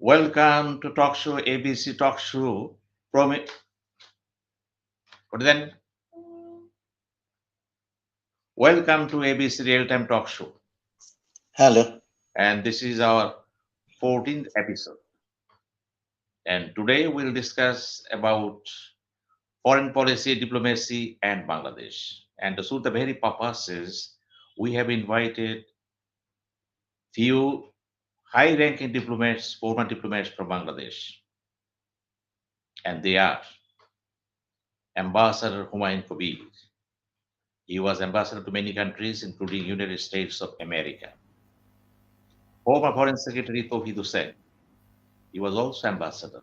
Welcome to Talkshow, ABC Talkshow. What then? Welcome to ABC Real Time Talk Show. Hello. And this is our 14th episode. And today we'll discuss about foreign policy, diplomacy, and Bangladesh. And to suit the very purposes, we have invited few high-ranking diplomats, former diplomats from Bangladesh. And they are Ambassador Humayun Kabir. He was ambassador to many countries, including United States of America. Former Foreign Secretary Touhid Hossain. He was also ambassador.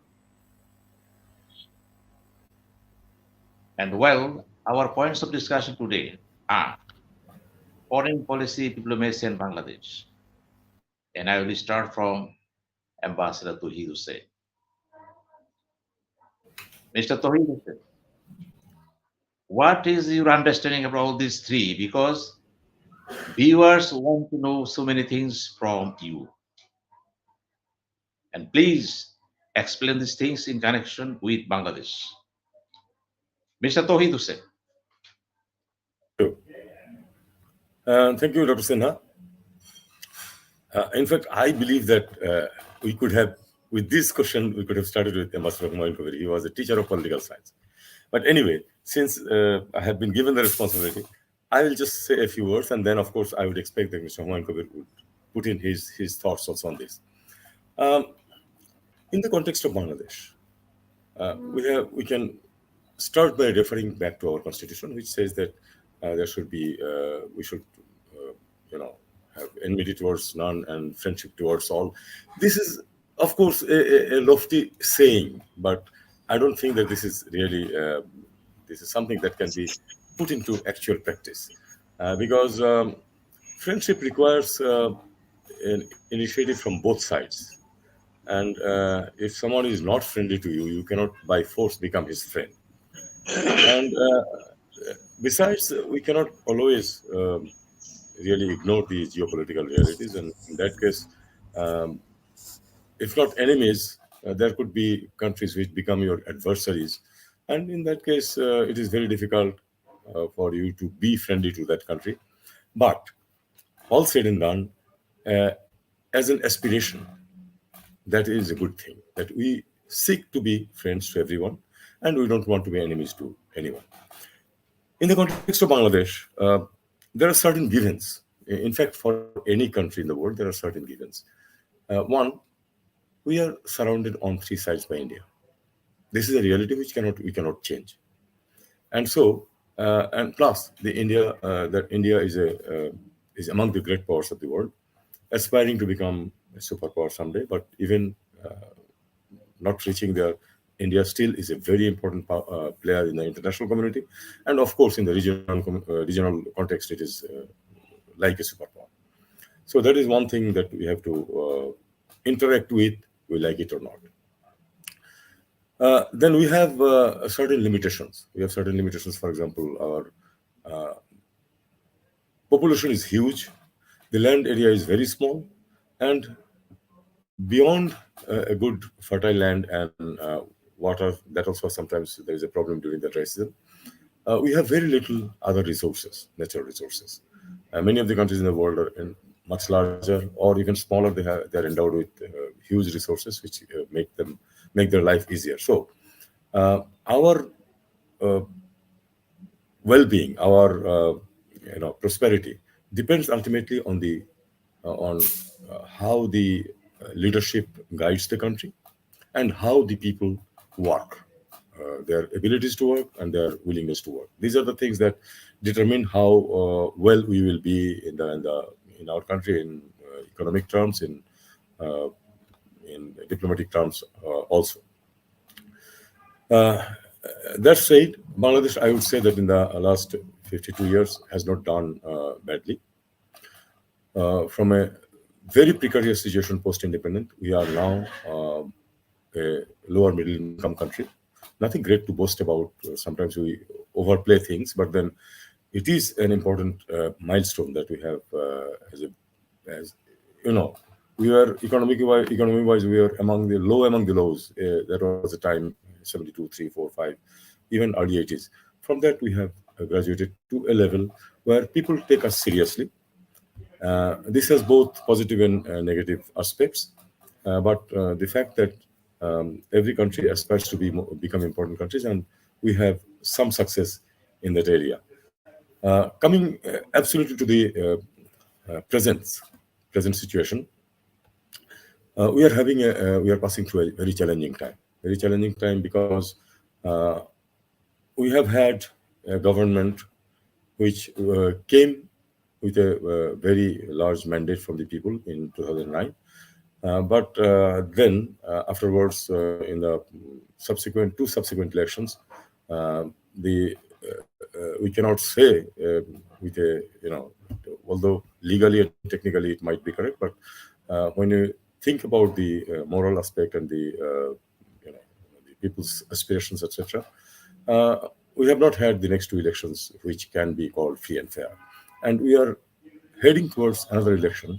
And well, our points of discussion today are foreign policy, diplomacy, and Bangladesh. And I will start from Ambassador Touhid Hossain. Mr. Touhid Hossain, what is your understanding about all these three? Because viewers want to know so many things from you. And please explain these things in connection with Bangladesh. Mr. Touhid Hossain. Thank you, Dr. Sinha. In fact, I believe that we could have, with this question, we could have started with Ambassador Humayun Kabir. He was a teacher of political science. But anyway, since I have been given the responsibility, I will just say a few words, and then, of course, I would expect that Mr. Humayun Kabir would put in his thoughts also on this. In the context of Bangladesh, we can start by referring back to our constitution, which says that there should be we should have enmity towards none and friendship towards all. This is, of course, a lofty saying, but I don't think that this is really this is something that can be put into actual practice, because friendship requires an initiative from both sides. And if someone is not friendly to you, you cannot by force become his friend. And besides, we cannot always really ignore the geopolitical realities. And in that case, if not enemies, there could be countries which become your adversaries. And in that case, it is very difficult for you to be friendly to that country. But all said and done, as an aspiration, that is a good thing, that we seek to be friends to everyone, and we don't want to be enemies to anyone. In the context of Bangladesh, there are certain givens. In fact, for any country in the world, there are certain givens. One, we are surrounded on three sides by India. This is a reality which we cannot change. And so, and plus, India is among the great powers of the world, aspiring to become a superpower someday, but even not reaching there. India still is a very important player in the international community, and of course, in the regional context, it is like a superpower. So that is one thing that we have to interact with, we like it or not. Then we have certain limitations. We have certain limitations. For example, our population is huge, the land area is very small, and beyond a good fertile land and water, that also sometimes there is a problem during the dry season. We have very little other resources, natural resources. Many of the countries in the world are much larger or even smaller. They are endowed with huge resources which make their life easier. So our well-being, our prosperity depends ultimately on how the leadership guides the country and how the people work, their abilities to work and their willingness to work. These are the things that determine how well we will be in our country in economic terms, in diplomatic terms also. That said, Bangladesh, I would say that in the last 52 years has not done badly. From a very precarious situation post-independent, we are now a lower middle income country. Nothing great to boast about. Sometimes we overplay things, but then it is an important milestone that we have we were economy wise, we were among the lows. That was the time 72, 3, 4, 5, even early 80s. From that, we have graduated to a level where people take us seriously. This has both positive and negative aspects, but the fact that every country aspires to become important countries, and we have some success in that area. Coming absolutely to the present situation, we are passing through a very challenging time because we have had a government which came with a very large mandate from the people in 2009. But then afterwards, in the two subsequent elections, the we cannot say with a, although legally and technically it might be correct, but when you think about the moral aspect and the people's aspirations, etc., we have not had the next two elections which can be called free and fair, and we are heading towards another election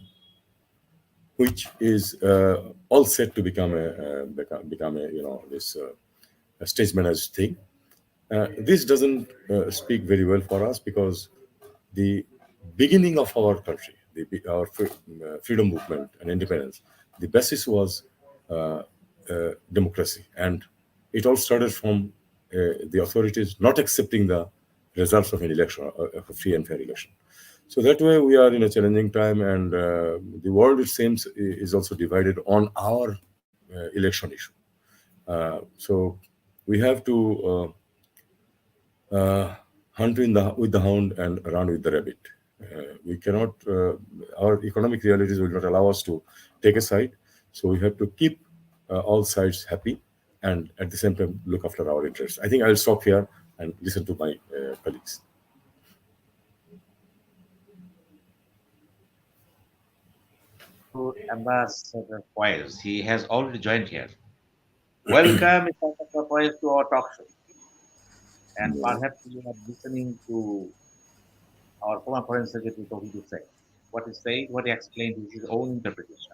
which is all set to become a stage managed thing. This doesn't speak very well for us because the beginning of our country, our freedom movement and independence, the basis was democracy, and it all started from the authorities not accepting the results of an election, of a free and fair election. So that way we are in a challenging time, and the world, it seems, is also divided on our election issue. So we have to hunt with the hound and run with the rabbit. We cannot, our economic realities will not allow us to take a side. So we have to keep all sides happy and at the same time look after our interests. I think I'll stop here and listen to my colleagues. To Ambassador Faiz. He has already joined here. Welcome, Mr. Faiz, to our talk show. And perhaps you are listening to our former Foreign Secretary Touhid Hossain. What he said, what he explained is his own interpretation.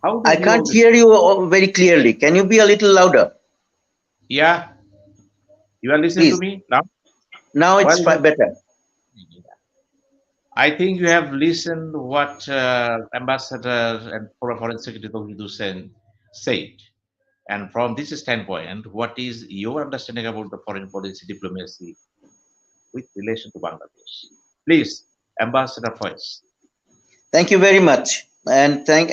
How I can't hear you very clearly. Can you be a little louder? Yeah. You are listening to me now? Now it's better. I think you have listened what Ambassador and former Foreign Secretary Touhid Hossain said. And from this standpoint, what is your understanding about the foreign policy diplomacy with relation to Bangladesh? Please, Ambassador Faiz. Thank you very much. And thank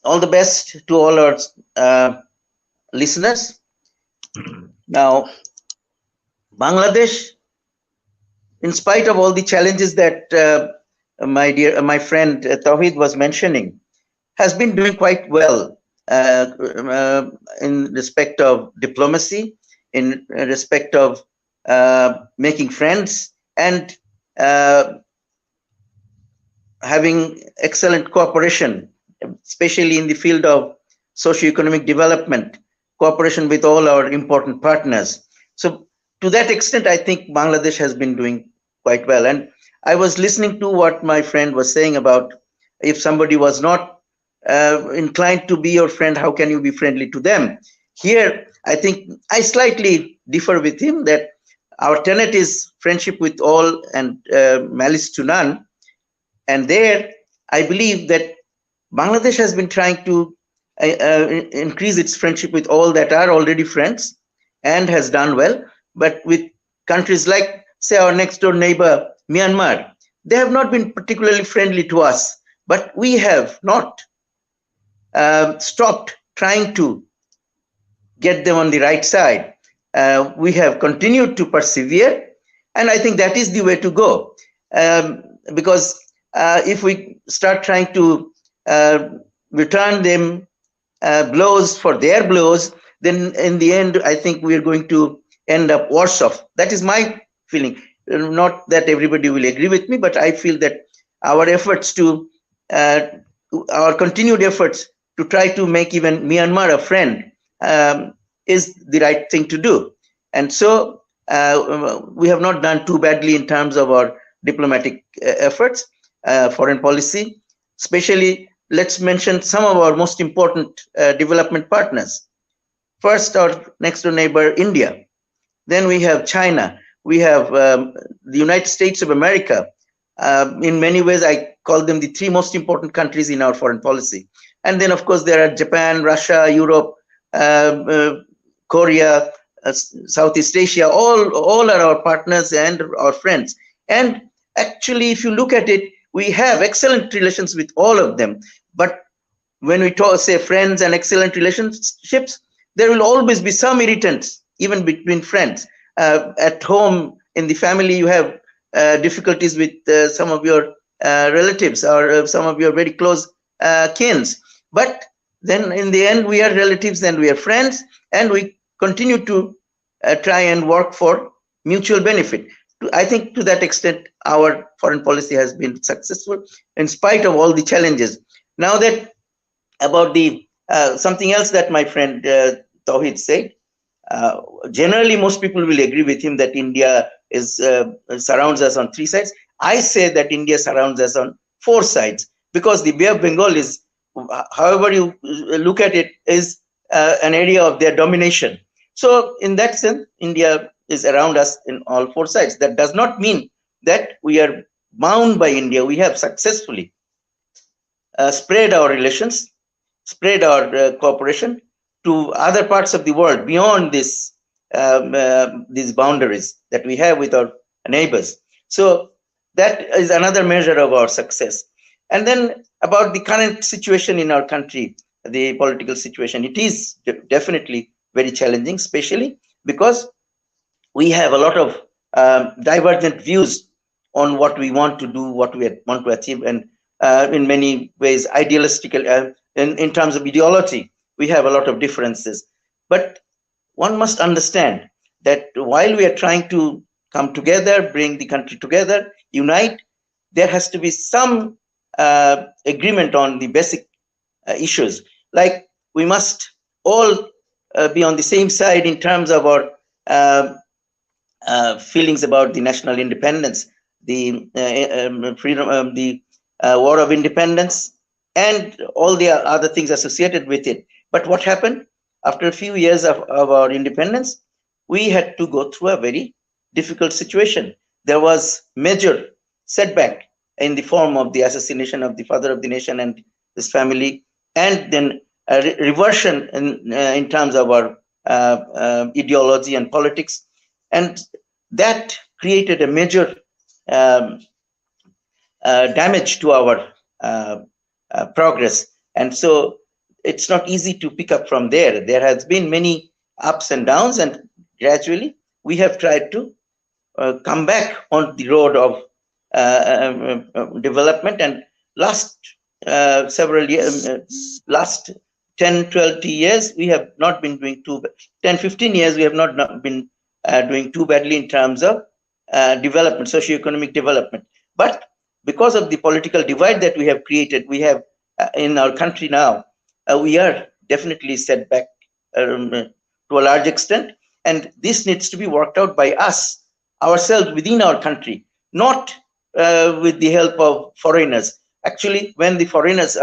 all the best to all our listeners. Now, Bangladesh, in spite of all the challenges that my friend Touhid was mentioning, has been doing quite well in respect of diplomacy, in respect of making friends, and having excellent cooperation, especially in the field of socio-economic development, cooperation with all our important partners. So to that extent, I think Bangladesh has been doing quite well. And I was listening to what my friend was saying about if somebody was not inclined to be your friend, how can you be friendly to them? Here, I think I slightly differ with him that our tenet is friendship with all and malice to none. And there, I believe that Bangladesh has been trying to increase its friendship with all that are already friends and has done well. But with countries like, say, our next door neighbor, Myanmar, they have not been particularly friendly to us, but we have not stopped trying to get them on the right side. We have continued to persevere, and I think that is the way to go. Because if we start trying to return them blows for their blows, then in the end, I think we are going to end up worse off. That is my feeling. Not that everybody will agree with me, but I feel that our efforts our continued efforts to try to make even Myanmar a friend is the right thing to do. And so we have not done too badly in terms of our diplomatic efforts, foreign policy. Especially, let's mention some of our most important development partners. First, our next door neighbor, India. Then we have China. We have the United States of America. In many ways, I call them the three most important countries in our foreign policy. And then, of course, there are Japan, Russia, Europe, Korea, Southeast Asia. All are our partners and our friends. And actually, if you look at it, we have excellent relations with all of them. But when we talk, say, friends and excellent relationships, there will always be some irritants, even between friends. At home, in the family, you have difficulties with some of your relatives or some of your very close kins. But then in the end, we are relatives and we are friends, and we continue to try and work for mutual benefit. I think to that extent, our foreign policy has been successful in spite of all the challenges. Now that about the something else that my friend Touhid said, generally most people will agree with him that India is surrounds us on three sides. I say that India surrounds us on four sides, because the Bay of Bengal is, however you look at it, is an area of their domination. So in that sense, India is around us in all four sides. That does not mean that we are bound by India. We have successfully spread our relations, spread our cooperation to other parts of the world beyond this these boundaries that we have with our neighbors. So that is another measure of our success. And then about the current situation in our country, the political situation, it is definitely very challenging, especially because we have a lot of divergent views on what we want to do, what we want to achieve, and in many ways, idealistic, in terms of ideology, we have a lot of differences. But one must understand that while we are trying to come together, bring the country together, unite, there has to be some agreement on the basic issues. Like we must all be on the same side in terms of our feelings about the national independence, the freedom, the war of independence, and all the other things associated with it. But what happened after a few years of our independence? We had to go through a very difficult situation. There was major setback in the form of the assassination of the father of the nation and his family, and then a reversion in terms of our ideology and politics. And that created a major damage to our progress. And so it's not easy to pick up from there. There has been many ups and downs, and gradually we have tried to come back on the road of development. And last several years, last 10, 12 years, we have not been doing too bad. 10, 15 years, we have not been doing too badly in terms of development, socio-economic development. But because of the political divide that we have created, we have in our country now, we are definitely set back to a large extent. And this needs to be worked out by us, ourselves, within our country, not with the help of foreigners. Actually, when the foreigners,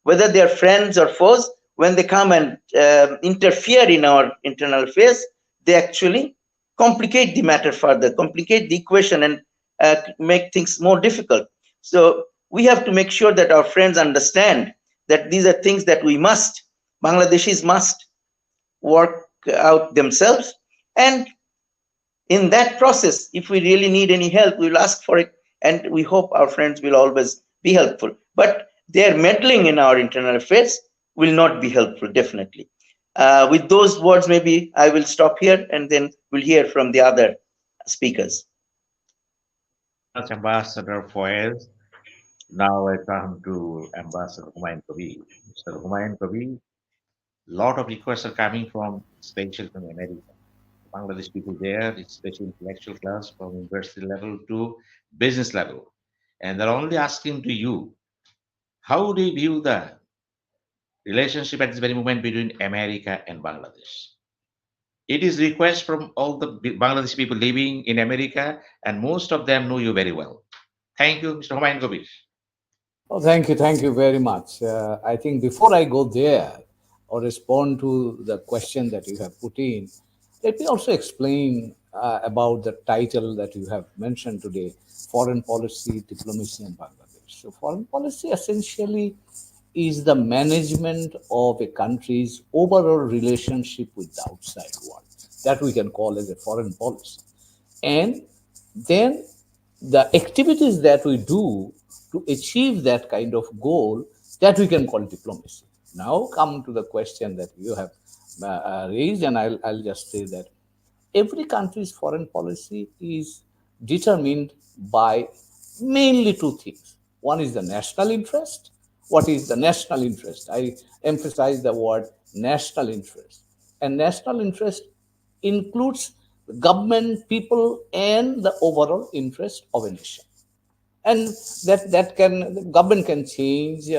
whether they are friends or foes, when they come and interfere in our internal affairs, they actually complicate the matter further, complicate the equation, and make things more difficult. So we have to make sure that our friends understand that these are things that we must, Bangladeshis must work out themselves. And in that process, if we really need any help, we'll ask for it. And we hope our friends will always be helpful. But their meddling in our internal affairs will not be helpful, definitely. With those words, maybe I will stop here, and then we'll hear from the other speakers. That's Ambassador Faiz. Now I come to Ambassador Humayun Kabir. Mr. Humayun Kabir, lot of requests are coming from, especially from America. Bangladesh people there, especially intellectual class from university level to business level. And they're only asking to you, how do you view the relationship at this very moment between America and Bangladesh? It is request from all the Bangladeshi people living in America, and most of them know you very well. Thank you, Mr. Humayun Kabir. Oh, thank you very much. I think before I go there or respond to the question that you have put in, let me also explain about the title that you have mentioned today, Foreign Policy, Diplomacy in Bangladesh. So, foreign policy essentially is the management of a country's overall relationship with the outside world. That we can call as a foreign policy. And then the activities that we do to achieve that kind of goal, that we can call diplomacy. Now come to the question that you have raised, and I'll just say that every country's foreign policy is determined by mainly two things. One is the national interest. What is the national interest? I emphasize the word national interest. And national interest includes government, people, and the overall interest of a nation. And that can, the government can change,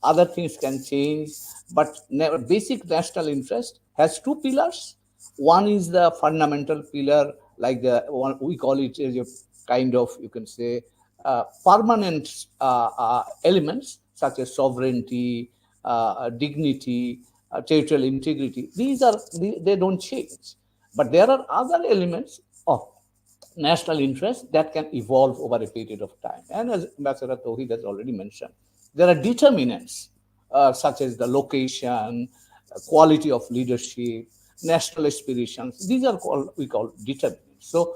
other things can change, but basic national interest has two pillars. One is the fundamental pillar, like the one we call it as a kind of, you can say, permanent elements such as sovereignty, dignity, territorial integrity. These are, they don't change, but there are other elements of national interest that can evolve over a period of time. And as Ambassador Touhid has already mentioned, there are determinants such as the location, quality of leadership, national aspirations. These are called, we call determinants. So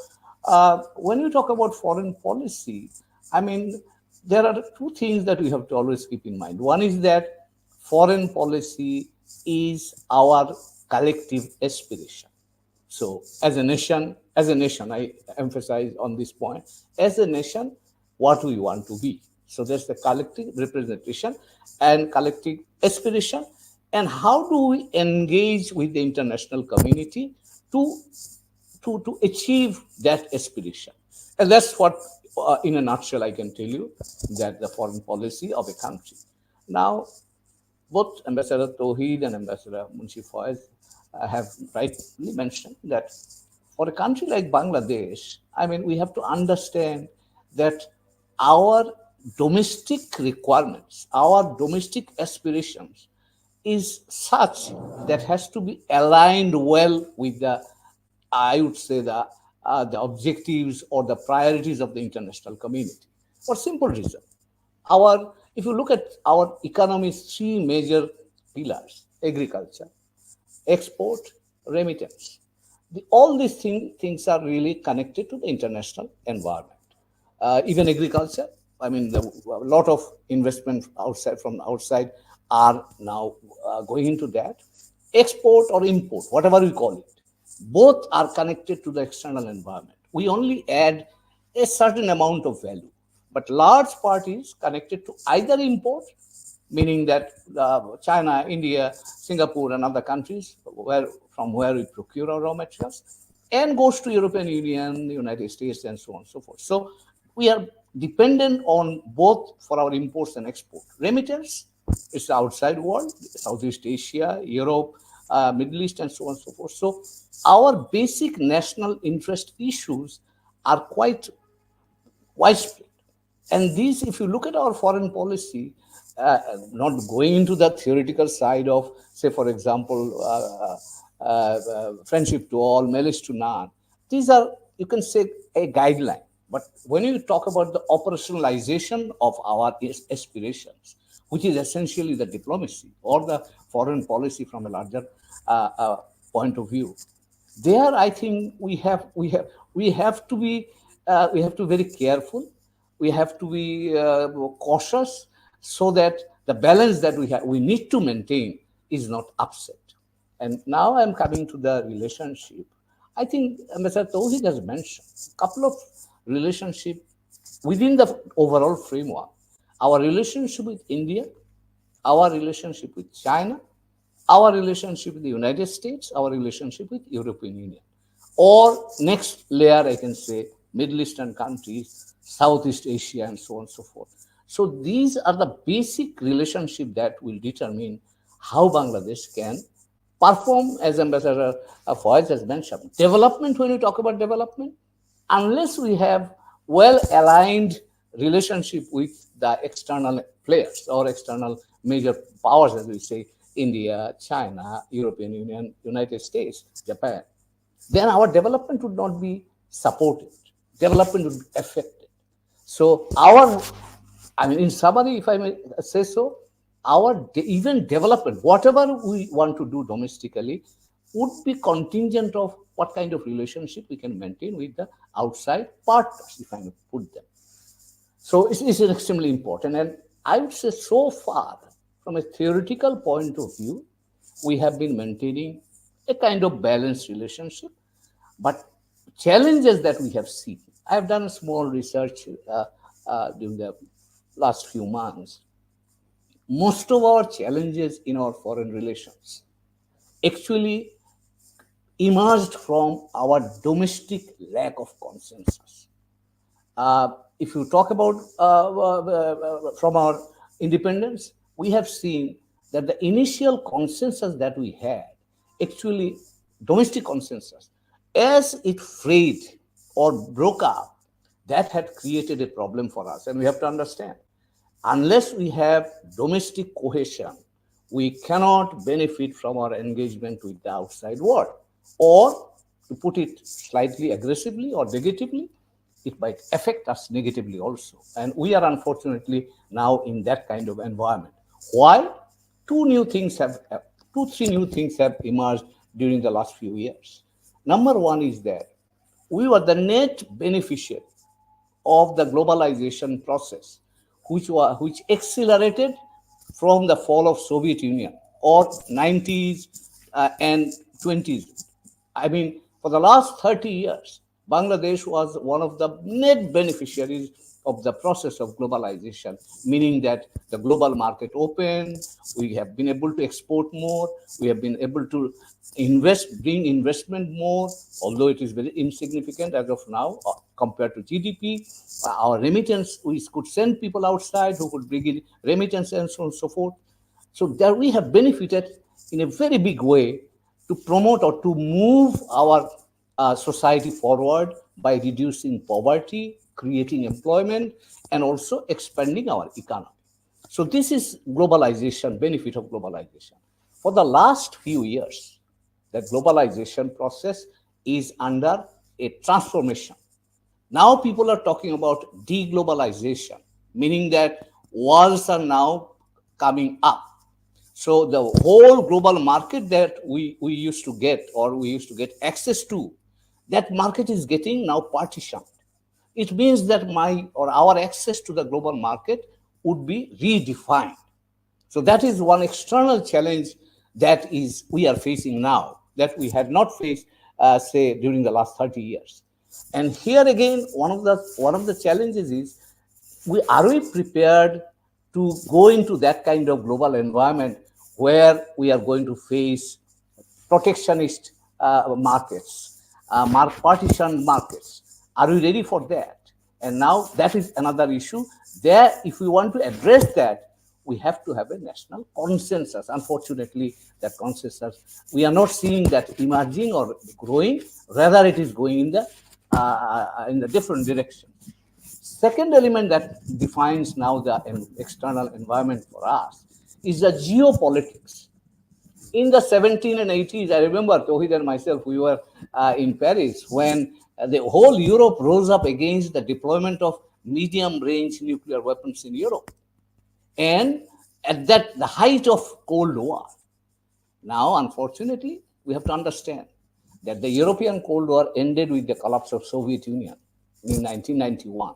when you talk about foreign policy, I mean, there are two things that we have to always keep in mind. One is that foreign policy is our collective aspiration. So, as a nation, I emphasize on this point, as a nation, what we want to be. So, there's the collective representation and collective aspiration. And how do we engage with the international community to, to achieve that aspiration? And that's what, in a nutshell, I can tell you that the foreign policy of a country. Now, both Ambassador Touhid and Ambassador Munshi Faiz have rightly mentioned that for a country like Bangladesh, I mean, we have to understand that our domestic requirements, our domestic aspirations is such that has to be aligned well with the, I would say, the objectives or the priorities of the international community. For simple reason, our, if you look at our economy's three major pillars: agriculture, export, remittance. All these things are really connected to the international environment. Even agriculture, I mean, a lot of investment outside, from outside, are now going into that. Export or import, whatever we call it, both are connected to the external environment. We only add a certain amount of value, but large part is connected to either import, meaning that China, India, Singapore, and other countries where, from where we procure our raw materials, and goes to European Union, United States, and so on and so forth. So we are dependent on both for our imports and export. Remittance is the outside world, Southeast Asia, Europe, Middle East, and so on and so forth. So our basic national interest issues are quite widespread. And these, if you look at our foreign policy, not going into the theoretical side of, say, for example, friendship to all, marriage to none, these are, you can say, a guideline. But when you talk about the operationalization of our aspirations, which is essentially the diplomacy or the foreign policy from a larger point of view, there I think we have to be very careful. We have to be cautious so that the balance that we need to maintain is not upset. And now I'm coming to the relationship. I think Mr. Touhid has mentioned a couple of relationship within the overall framework. Our relationship with India, our relationship with China, our relationship with the United States, our relationship with European Union, or next layer, I can say, Middle Eastern countries, Southeast Asia, and so on and so forth. So these are the basic relationship that will determine how Bangladesh can perform, as Ambassador Faiz has mentioned. Development, when you talk about development, unless we have well aligned relationship with the external players or external major powers, as we say, India, China, European Union, United States, Japan, then our development would not be supported. Development would be affected. So our, I mean, in summary, if I may say so, our even development, whatever we want to do domestically, would be contingent of what kind of relationship we can maintain with the outside partners, if I may put them. So it's extremely important. And I would say so far, from a theoretical point of view, we have been maintaining a kind of balanced relationship. But challenges that we have seen, I have done a small research during the last few months. Most of our challenges in our foreign relations actually emerged from our domestic lack of consensus. If you talk about from our independence, we have seen that the initial consensus that we had, actually domestic consensus, as it frayed or broke up, that had created a problem for us. And we have to understand, unless we have domestic cohesion, we cannot benefit from our engagement with the outside world. Or, to put it slightly aggressively or negatively, it might affect us negatively also. And we are unfortunately now in that kind of environment. Why? Two, three new things have emerged during the last few years. Number one is that we were the net beneficiary of the globalization process, which accelerated from the fall of Soviet Union or 90s and 20s. I mean, for the last 30 years, Bangladesh was one of the net beneficiaries of the process of globalization, meaning that the global market opened, we have been able to export more, we have been able to bring investment more, although it is very insignificant as of now compared to GDP. Our remittance, we could send people outside who could bring in remittance and so on and so forth. So there we have benefited in a very big way to promote or to move our society forward by reducing poverty, creating employment, and also expanding our economy. So this is globalization, benefit of globalization. For the last few years, the globalization process is under a transformation. Now people are talking about deglobalization, meaning that walls are now coming up. So the whole global market that we used to get or we used to get access to, that market is getting now partitioned. It means that our access to the global market would be redefined. So that is one external challenge that we are facing now, that we had not faced, say, during the last 30 years. And here again, one of the challenges is, are we prepared to go into that kind of global environment where we are going to face protectionist markets, partition markets? Are we ready for that? And now that is another issue. There, if we want to address that, we have to have a national consensus. Unfortunately, that consensus, we are not seeing that emerging or growing. Rather, it is going in the different direction. Second element that defines now the external environment for us is the geopolitics. In the 17 and 80s, I remember Touhid and myself, we were in Paris when the whole Europe rose up against the deployment of medium-range nuclear weapons in Europe. And at the height of Cold War. Now, unfortunately, we have to understand that the European Cold War ended with the collapse of Soviet Union in 1991.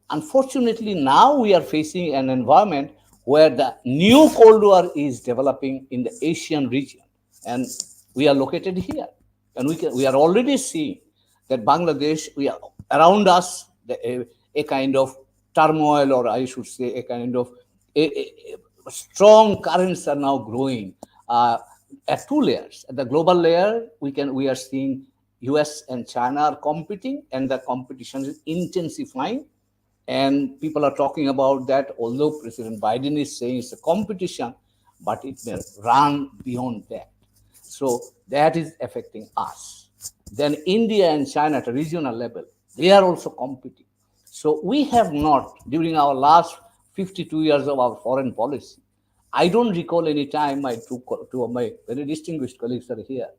Unfortunately, now we are facing an environment where the new Cold War is developing in the Asian region. And we are located here. And we are already seeing that Bangladesh, around us, a kind of turmoil, or I should say a kind of strong currents are now growing at two layers. At the global layer, we are seeing US and China are competing, and the competition is intensifying. And people are talking about that, although President Biden is saying it's a competition, but it may run beyond that. So that is affecting us. Then India and China at a regional level, they are also competing. So we have not, during our last 52 years of our foreign policy, I don't recall any time my two of my very distinguished colleagues are here.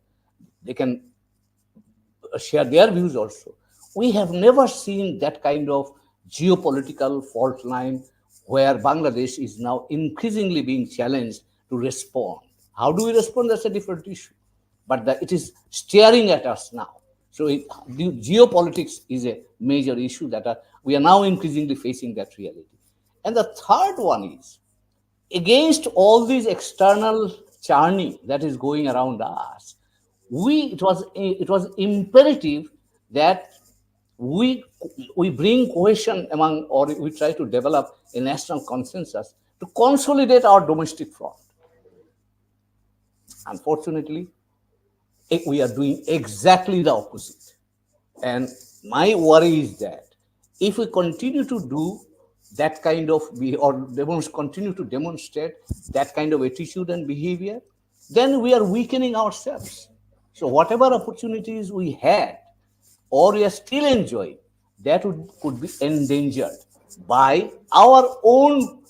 They can share their views also. We have never seen that kind of geopolitical fault line where Bangladesh is now increasingly being challenged to respond. How do we respond? That's a different issue. But it is staring at us now. So geopolitics is a major issue that we are now increasingly facing that reality. And the third one is, against all this external churning that is going around us, it was imperative that we we bring cohesion among, or we try to develop a national consensus to consolidate our domestic front. Unfortunately, we are doing exactly the opposite. And my worry is that if we continue to do that kind of, continue to demonstrate that kind of attitude and behavior, then we are weakening ourselves. So whatever opportunities we had or we are still enjoying, that could be endangered by our own,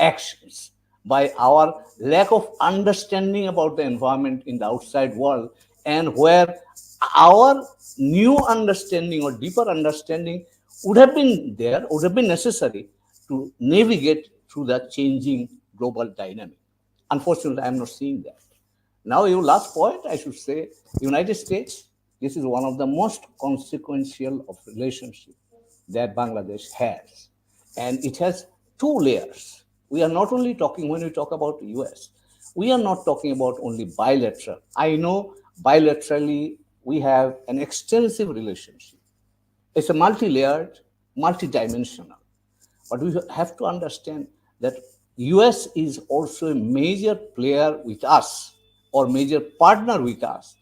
actions, by our lack of understanding about the environment in the outside world, and where our new understanding or deeper understanding would have been necessary to navigate through the changing global dynamic. Unfortunately, I'm not seeing that. Now, your last point, I should say, United States, this is one of the most consequential of relationship that Bangladesh has. And it has two layers. We are not only talking, when we talk about US, we are not talking about only bilateral. I know bilaterally we have an extensive relationship. It's a multi-layered, multi-dimensional. But we have to understand that US is also a major player with us, or major partner with us,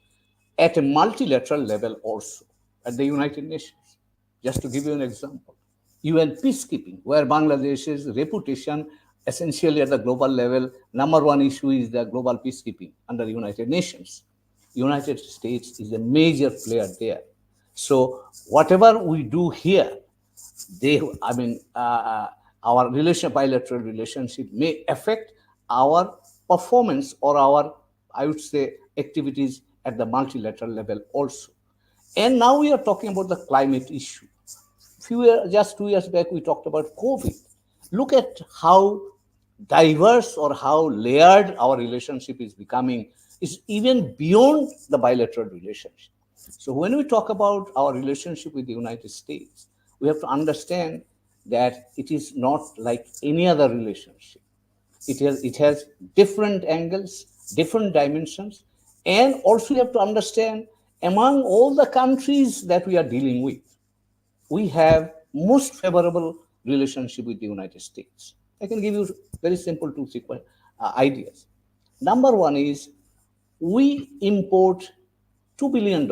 at a multilateral level also, at the United Nations. Just to give you an example, UN peacekeeping, where Bangladesh's reputation essentially at the global level, number one issue is the global peacekeeping under the United Nations. United States is a major player there. So whatever we do here, our bilateral relationship may affect our performance or our, I would say, activities at the multilateral level also. And now we are talking about the climate issue. Just 2 years back, we talked about COVID. Look at how diverse or how layered our relationship is becoming, is even beyond the bilateral relationship. So when we talk about our relationship with the United States, we have to understand that it is not like any other relationship. It has different angles, different dimensions, and also you have to understand, among all the countries that we are dealing with, we have most favorable relationship with the United States. I can give you very simple two ideas. Number one is, we import $2 billion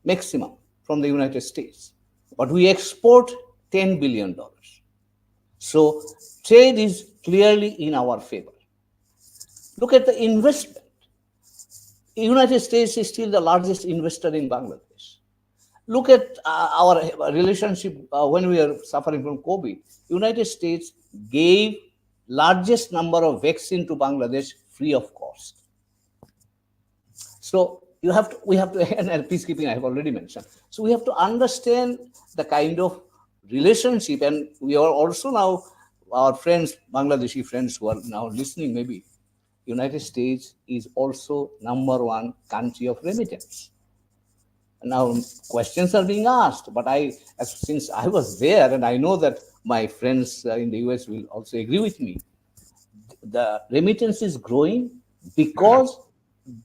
maximum from the United States, but we export $10 billion. So trade is clearly in our favor. Look at the investment. The United States is still the largest investor in Bangladesh. Look at our relationship when we are suffering from COVID. United States gave largest number of vaccine to Bangladesh free of cost. So we have to, and peacekeeping I have already mentioned. So we have to understand the kind of relationship, and we are also now, our friends, Bangladeshi friends who are now listening, maybe, United States is also number one country of remittance. Now questions are being asked, but since I was there, and I know that my friends in the US will also agree with me, the remittance is growing because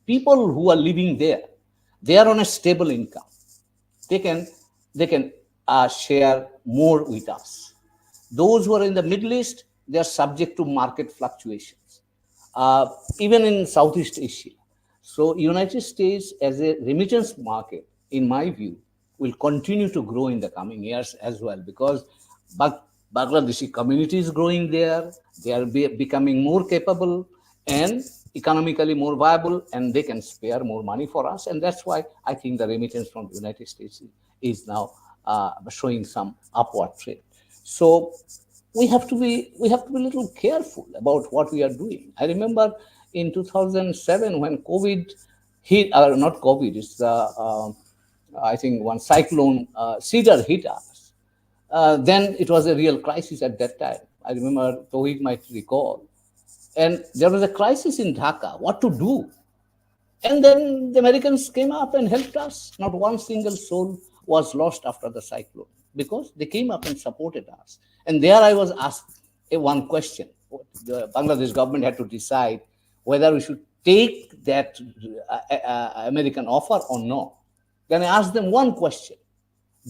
people who are living there, they are on a stable income. They can share more with us. Those who are in the Middle East, they are subject to market fluctuations, even in Southeast Asia. So United States as a remittance market, in my view, will continue to grow in the coming years as well, because Bangladeshi community is growing there. They are becoming more capable and economically more viable, and they can spare more money for us. And that's why I think the remittance from the United States is now showing some upward trend. So we have to be a little careful about what we are doing. I remember in 2007 when COVID hit, not COVID, it's the I think one cyclone Cedar hit us. Then it was a real crisis at that time. I remember Touhid might recall, and there was a crisis in Dhaka. What to do? And then the Americans came up and helped us. Not one single soul was lost after the cyclone because they came up and supported us. And there I was asked one question. The Bangladesh government had to decide whether we should take that American offer or not. Then I asked them one question: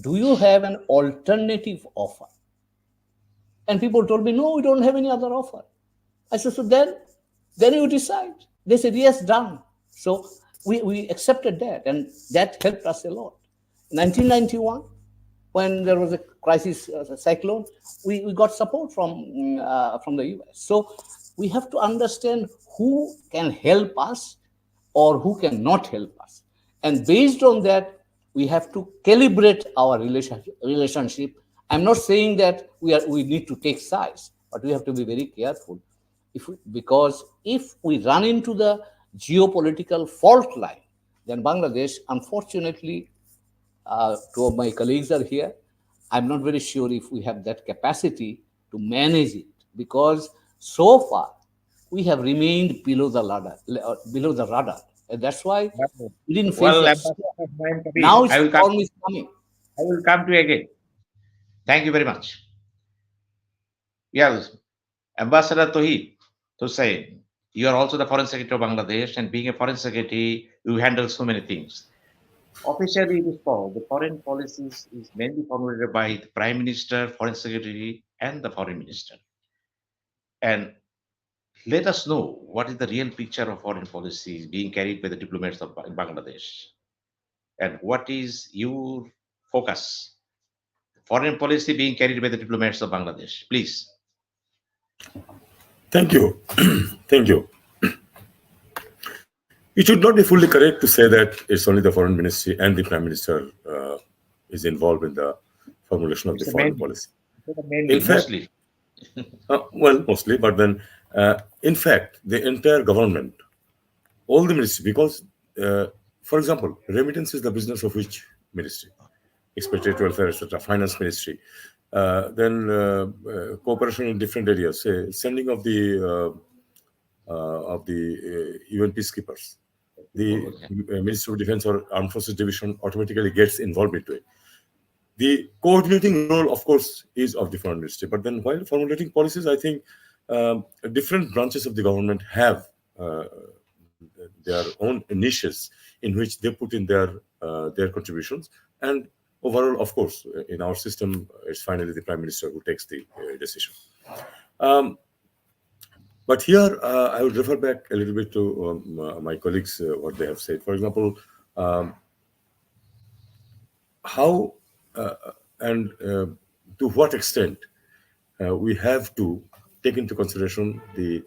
do you have an alternative offer? And people told me, no, we don't have any other offer. I said, so then you decide. They said, yes, done. So we accepted that, and that helped us a lot. 1991, when there was a crisis, a cyclone, we got support from the US. So we have to understand who can help us or who cannot help us. And based on that, we have to calibrate our relationship. I'm not saying that we need to take sides, but we have to be very careful. Because if we run into the geopolitical fault line, then Bangladesh, unfortunately, two of my colleagues are here. I'm not very sure if we have that capacity to manage it, because so far we have remained below the radar. And that's why we didn't face Well, that. Ambassador Humayun Kabir, Now it's storm is coming. I will come to you again. Thank you very much. Yes, Ambassador Touhid Hossain, you are also the Foreign Secretary of Bangladesh, and being a Foreign Secretary, you handle so many things. Officially, it is called the foreign policies is mainly formulated by the Prime Minister, Foreign Secretary, and the Foreign Minister. And let us know what is the real picture of foreign policy being carried by the diplomats of Bangladesh, and what is your focus? Foreign policy being carried by the diplomats of Bangladesh, please. Thank you. Thank you. It should not be fully correct to say that it's only the foreign ministry and the prime minister is involved in the formulation of the foreign policy. In fact, Mostly. well, mostly, but then, in fact, the entire government, all the ministry, because, for example, remittance is the business of which ministry? Expatriate welfare, etc., finance ministry. Then cooperation in different areas, say sending of the UN peacekeepers. The Ministry of Defense or Armed Forces Division automatically gets involved into it. The coordinating role, of course, is of the foreign ministry. But then while formulating policies, I think different branches of the government have their own niches in which they put in their contributions. And overall, of course, in our system, it's finally the prime minister who takes the decision. But here, I would refer back a little bit to my colleagues, what they have said. For example, how and to what extent we have to take into consideration the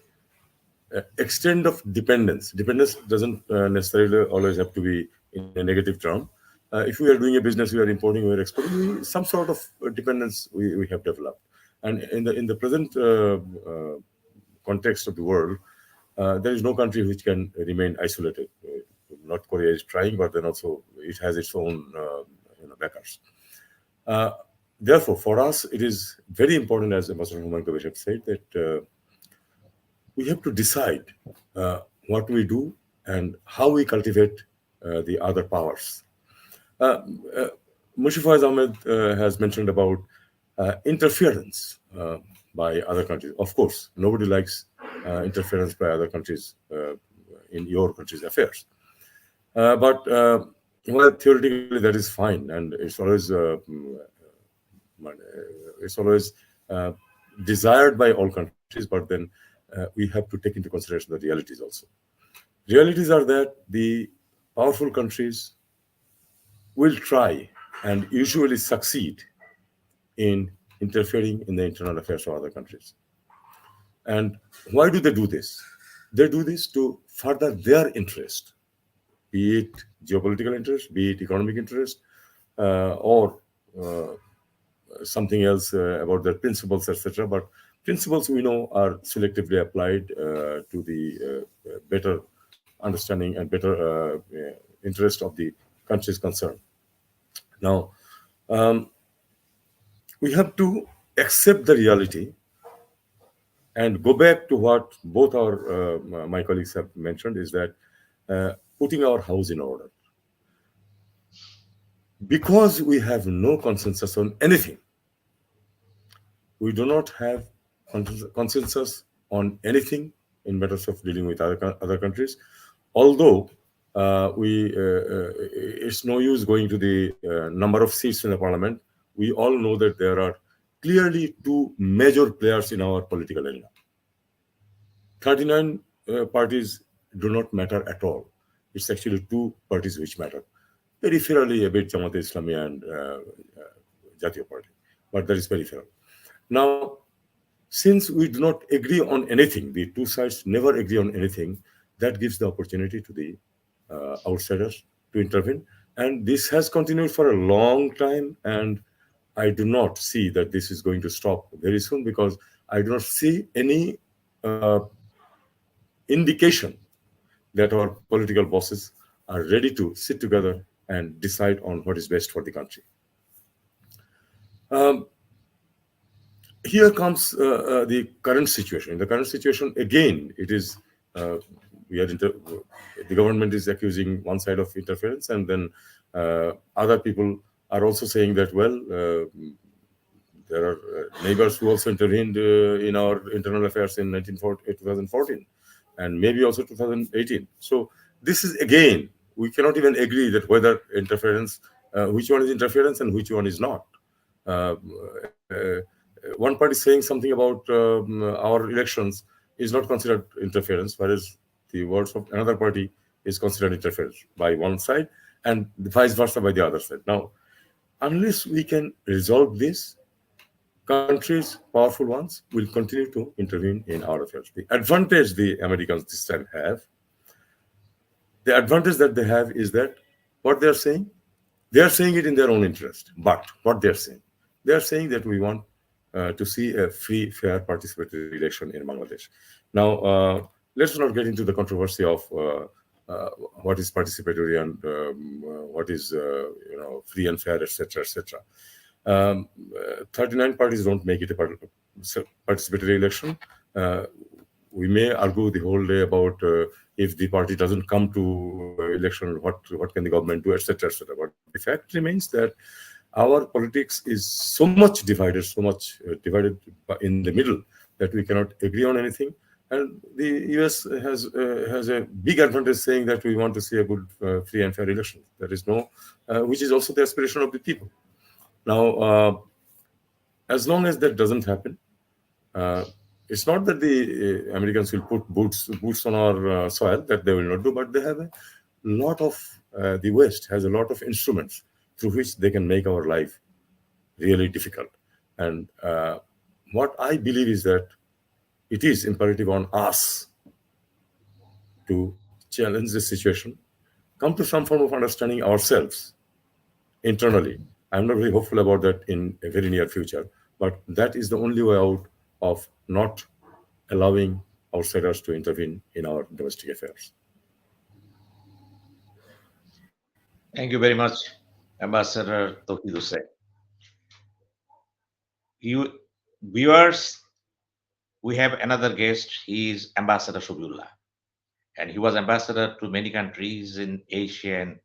extent of dependence. Dependence doesn't necessarily always have to be in a negative term. If we are doing a business, we are importing, we are exporting, some sort of dependence we have developed. And in the present context of the world, there is no country which can remain isolated. North Korea is trying, but then also it has its own backers. Therefore, for us, it is very important, as Mr. Humayun Kabir have said, that we have to decide what we do and how we cultivate the other powers. Faiz Ahmad has mentioned about interference by other countries. Of course, nobody likes interference by other countries in your country's affairs. But well, theoretically, that is fine, and it's always desired by all countries. But then we have to take into consideration the realities also. Realities are that the powerful countries will try and usually succeed in interfering in the internal affairs of other countries. And why do they do this? They do this to further their interest, be it geopolitical interest, be it economic interest, or something else about their principles, etc. But principles we know are selectively applied to the better understanding and better interest of the countries concerned. Now, we have to accept the reality and go back to what both our my colleagues have mentioned, is that putting our house in order. Because we have no consensus on anything, we do not have consensus on anything in matters of dealing with other countries. Although it's no use going to the number of seats in the parliament. We all know that there are clearly two major players in our political arena. 39 parties do not matter at all. It's actually two parties which matter. Peripherally, a bit Jamaat Islami and Jatiya Party, but that is peripheral. Now, since we do not agree on anything, the two sides never agree on anything, that gives the opportunity to the outsiders to intervene. And this has continued for a long time, and I do not see that this is going to stop very soon, because I do not see any indication that our political bosses are ready to sit together and decide on what is best for the country. Here comes the current situation. In the current situation, again, it is the government is accusing one side of interference, and then other people are also saying that, well, there are neighbors who also intervened in our internal affairs in 2014, and maybe also 2018. So this is, again, we cannot even agree that whether interference, which one is interference and which one is not. One party saying something about our elections is not considered interference, whereas the words of another party is considered interference by one side, and vice versa by the other side. Now, unless we can resolve this, countries, powerful ones, will continue to intervene in our affairs. The advantage the Americans this time have, the advantage that they have is that what they are saying it in their own interest. But what they are saying that we want to see a free, fair, participatory election in Bangladesh. Now, let's not get into the controversy of what is participatory and what is free and fair, etc., etc. 39 parties don't make it a participatory election. We may argue the whole day about if the party doesn't come to election, what can the government do, etc., etc. But the fact remains that our politics is so much divided in the middle, that we cannot agree on anything. And the US has a big advantage, saying that we want to see a good, free and fair election. There is no, which is also the aspiration of the people. Now, as long as that doesn't happen, it's not that the Americans will put boots on our soil, that they will not do, but they have a lot of, the West has a lot of instruments through which they can make our life really difficult. And what I believe is that it is imperative on us to challenge the situation, come to some form of understanding ourselves internally. I'm not very hopeful about that in a very near future, but that is the only way out of not allowing outsiders to intervene in our domestic affairs. Thank you very much, Ambassador Touhid Hossain. You viewers, we have another guest. He is Ambassador Shafiullah, and he was ambassador to many countries in Asia and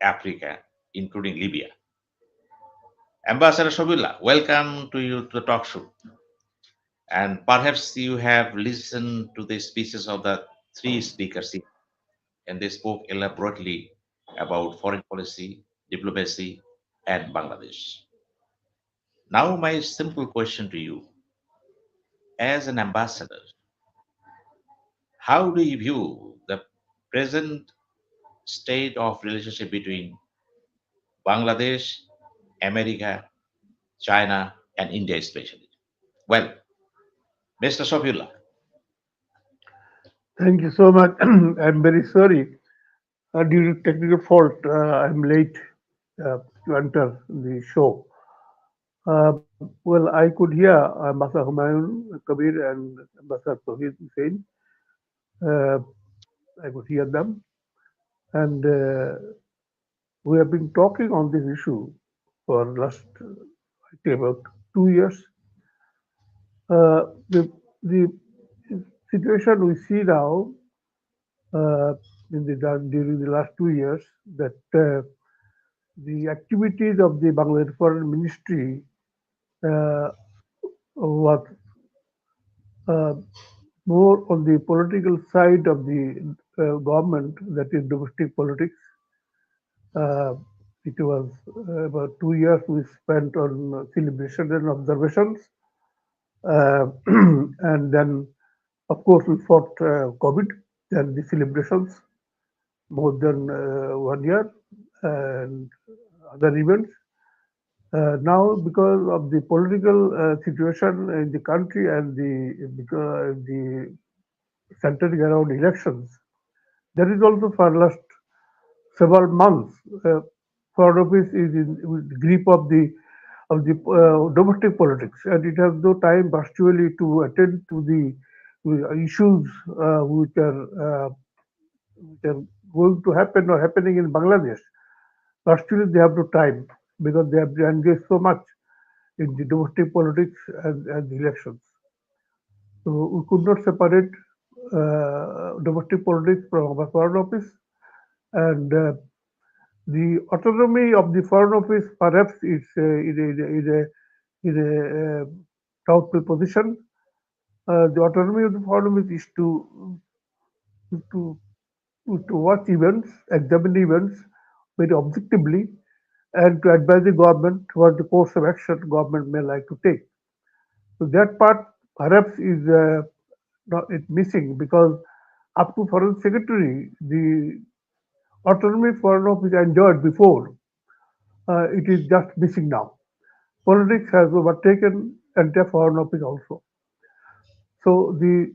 Africa, including Libya. Ambassador Shafiullah, welcome to you to the talk show. And perhaps you have listened to the speeches of the three speakers here, and they spoke elaborately about foreign policy, diplomacy, and Bangladesh. Now, my simple question to you, as an ambassador, how do you view the present state of relationship between Bangladesh, America, China, and India especially? Well, Mr. Shafiullah. Thank you so much. I'm very sorry. Due to technical fault, I'm late. to enter the show. Well, I could hear Mr. Humayun Kabir and Mr. Touhid Hossain. Uh, I could hear them, and we have been talking on this issue for last, I think, about 2 years. The situation we see now uh, during the last 2 years, that the activities of the Bangladesh Foreign Ministry uh, was uh, more on the political side of the government, that is domestic politics. Uh, it was about 2 years we spent on celebration and observations. And then, of course, we fought COVID and the celebrations more than 1 year and other events. Now, because of the political situation in the country and the centering around elections, there is also for last several months, Foreign Office is in with the grip of the domestic politics, and it has no time virtually to attend to the issues which are going to happen or happening in Bangladesh. Virtually, they have no time because they have engaged so much in the domestic politics and the elections. So we could not separate domestic politics from our Foreign Office, and the autonomy of the Foreign Office perhaps is a doubtful position. The autonomy of the Foreign Office is to to watch events, examine events very objectively, and to advise the government what the course of action government may like to take. So that part perhaps is not it missing, because up to Foreign Secretary, the autonomy Foreign Office enjoyed before, it is just missing now. Politics has overtaken entire Foreign Office also. So the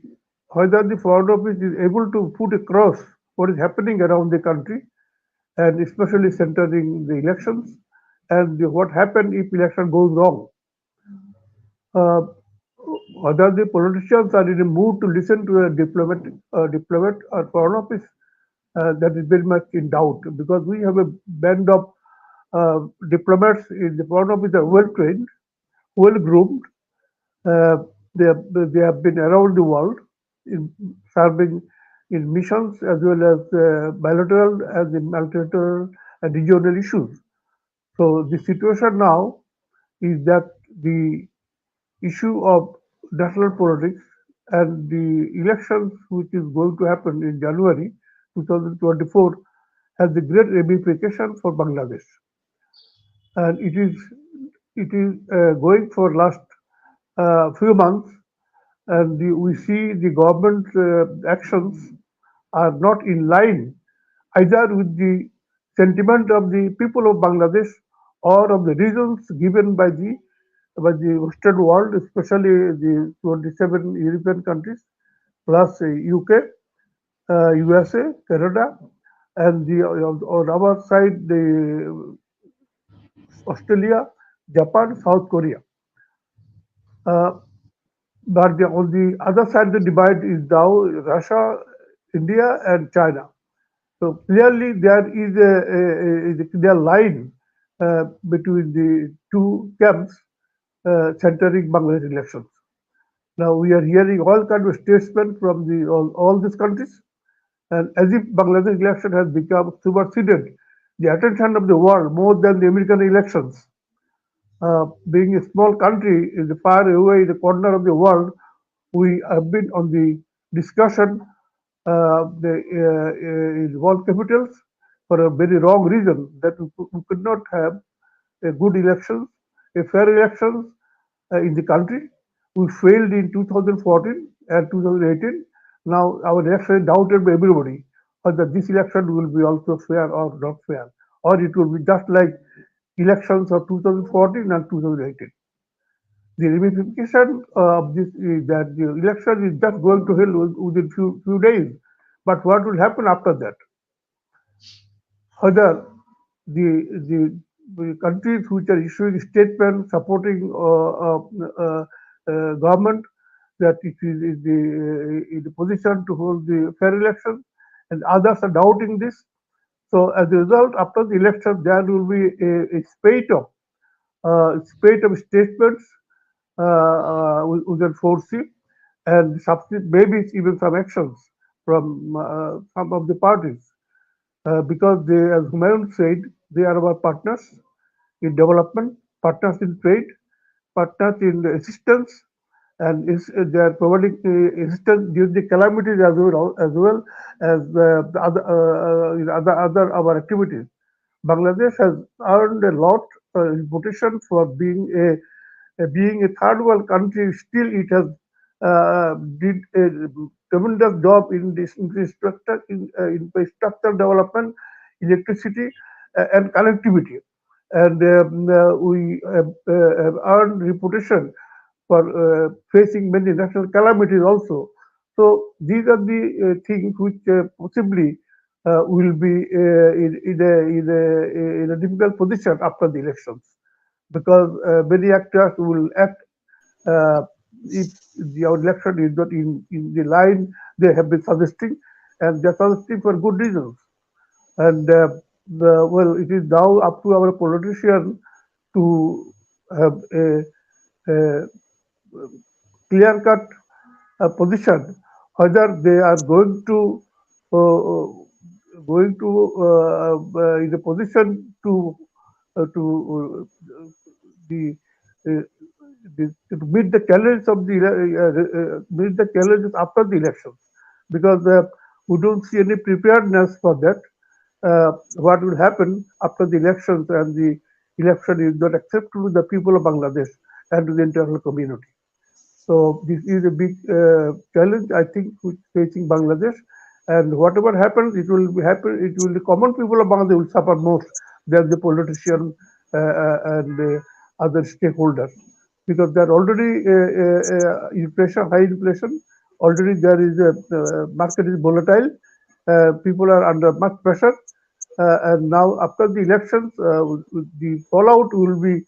whether the Foreign Office is able to put across what is happening around the country, and especially centering the elections, and what happens if election goes wrong. Uh, Whether the politicians are in a mood to listen to a diplomat or Foreign Office, that is very much in doubt, because we have a band of diplomats in the Foreign Office are well trained, well groomed. Uh, they have been around the world in serving in missions as well as bilateral as in multilateral and regional issues. So the situation now is that the issue of national politics and the elections which is going to happen in January 2024 has a great ramification for Bangladesh, and it is going for last few months, and we see the government actions are not in line either with the sentiment of the people of Bangladesh or of the reasons given by the Western world, especially the 27 European countries plus UK, USA, Canada, and on our side the Australia, Japan, South Korea. Uh, on the other side, the divide is now Russia, India, and China. So clearly, there is a clear line between the two camps centering Bangladesh elections. Now we are hearing all kind of statements from all these countries, and as if Bangladesh election has become superseded the attention of the world more than the American elections. Being a small country in the far away in the corner of the world, we have been on the discussion in world capitals for a very wrong reason, that we could not have a good elections, a fair elections in the country. We failed in 2014 and 2018. Now our election is doubted by everybody whether this election will be also fair or not fair, or it will be just like elections of 2014 and 2018. The ramification of this is that the election is just going to hell within few days. But what will happen after that? Whether the countries which are issuing statements supporting government that it is in the position to hold the fair election, and others are doubting this. So as a result, after the election, there will be a spate of statements we can foresee, and maybe even some actions from some of the parties, because they, as Humayun said, they are our partners in development, partners in trade, partners in assistance, and they are providing assistance during the calamities as well as the other our activities. Bangladesh has earned a lot reputation for being a third world country. Still, it has did a tremendous job in this infrastructure development, electricity, and connectivity, and we have earned reputation for facing many natural calamities also. So these are the things which possibly will be in a difficult position after the elections, because many actors will act uh, if the election is not in the line they have been suggesting, and they're suggesting for good reasons. And well, it is now up to our politicians to have a clear-cut position whether they are uh, going to in a position to the, uh, to meet the challenges of the meet the challenges after the elections, because we don't see any preparedness for that. What will happen after the elections, and the election is not acceptable to the people of Bangladesh and to the international community. So this is a big challenge, I think, which facing Bangladesh. And whatever happens, it will be happen. It will the common people of Bangladesh will suffer most than the politician and other stakeholders, because there are already inflation, high inflation. Already there is a market is volatile. People are under much pressure, and now after the elections, the fallout will be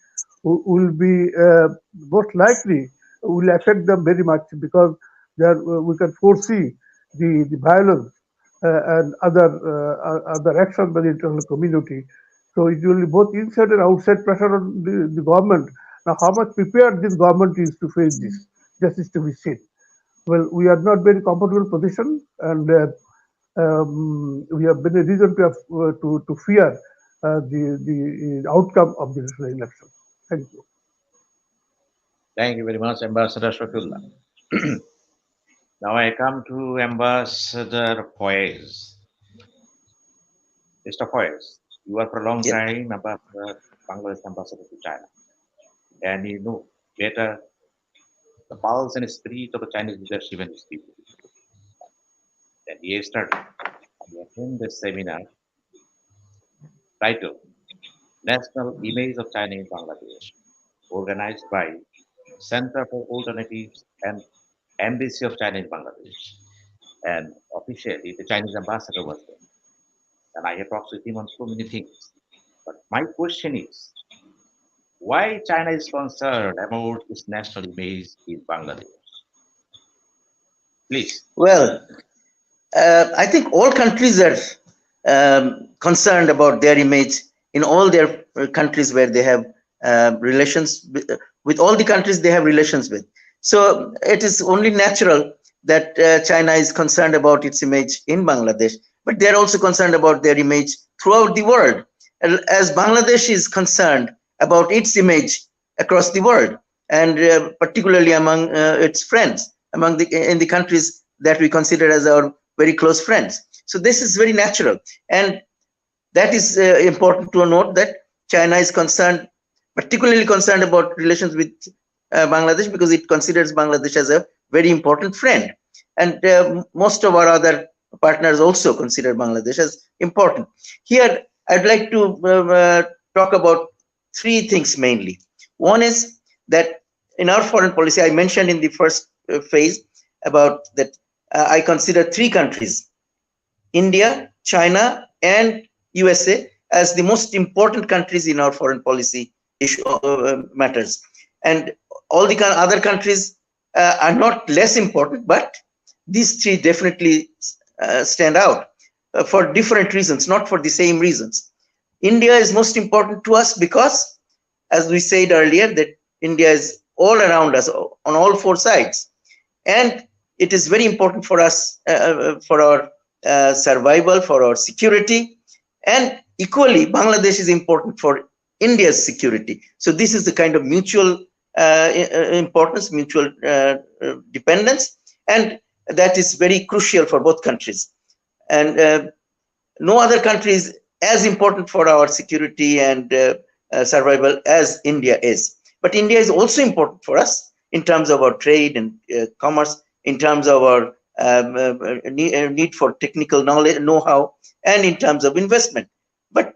most likely will affect them very much, because there we can foresee the violence and other actions by the international community. So it will be both inside and outside pressure on the government. Now, how much prepared this government is to face this, just is to be seen. Well, we are not very comfortable position, and we have been a reason to fear the outcome of this election. Thank you. Thank you very much, Ambassador Shafiullah. Now I come to Ambassador Faiz. Mr. Faiz, you are for a long Yeah. time Bangladesh ambassador to China, and you know better the pulse and spirit of the Chinese leadership and its people. Then yesterday, I attended a seminar titled National Image of China in Bangladesh, organized by Center for Alternatives and Embassy of China in Bangladesh. And officially, the Chinese ambassador was there. And I have talked with him on so many things. But my question is, why China is concerned about its national image in Bangladesh? Please. Well, I think all countries are concerned about their image in all their countries where they have relations with all the countries they have relations with. So it is only natural that China is concerned about its image in Bangladesh, but they're also concerned about their image throughout the world, as Bangladesh is concerned about its image across the world, and particularly among its friends, in the countries that we consider as our very close friends. So this is very natural, and that is important to note that China is particularly concerned about relations with Bangladesh, because it considers Bangladesh as a very important friend, and most of our other partners also consider Bangladesh as important. Here, I'd like to talk about three things mainly. One is that in our foreign policy, I mentioned in the first phase about that I consider three countries: India, China, and USA as the most important countries in our foreign policy issue matters. And all the other countries are not less important, but these three definitely stand out for different reasons, not for the same reasons. India is most important to us because, as we said earlier, that India is all around us on all four sides. And it is very important for us, for our survival, for our security. And equally, Bangladesh is important for India's security. So this is the kind of mutual importance, mutual dependence. And that is very crucial for both countries. And no other country is as important for our security and survival as India is. But India is also important for us in terms of our trade and commerce, in terms of our need for technical knowledge, know-how, and in terms of investment, but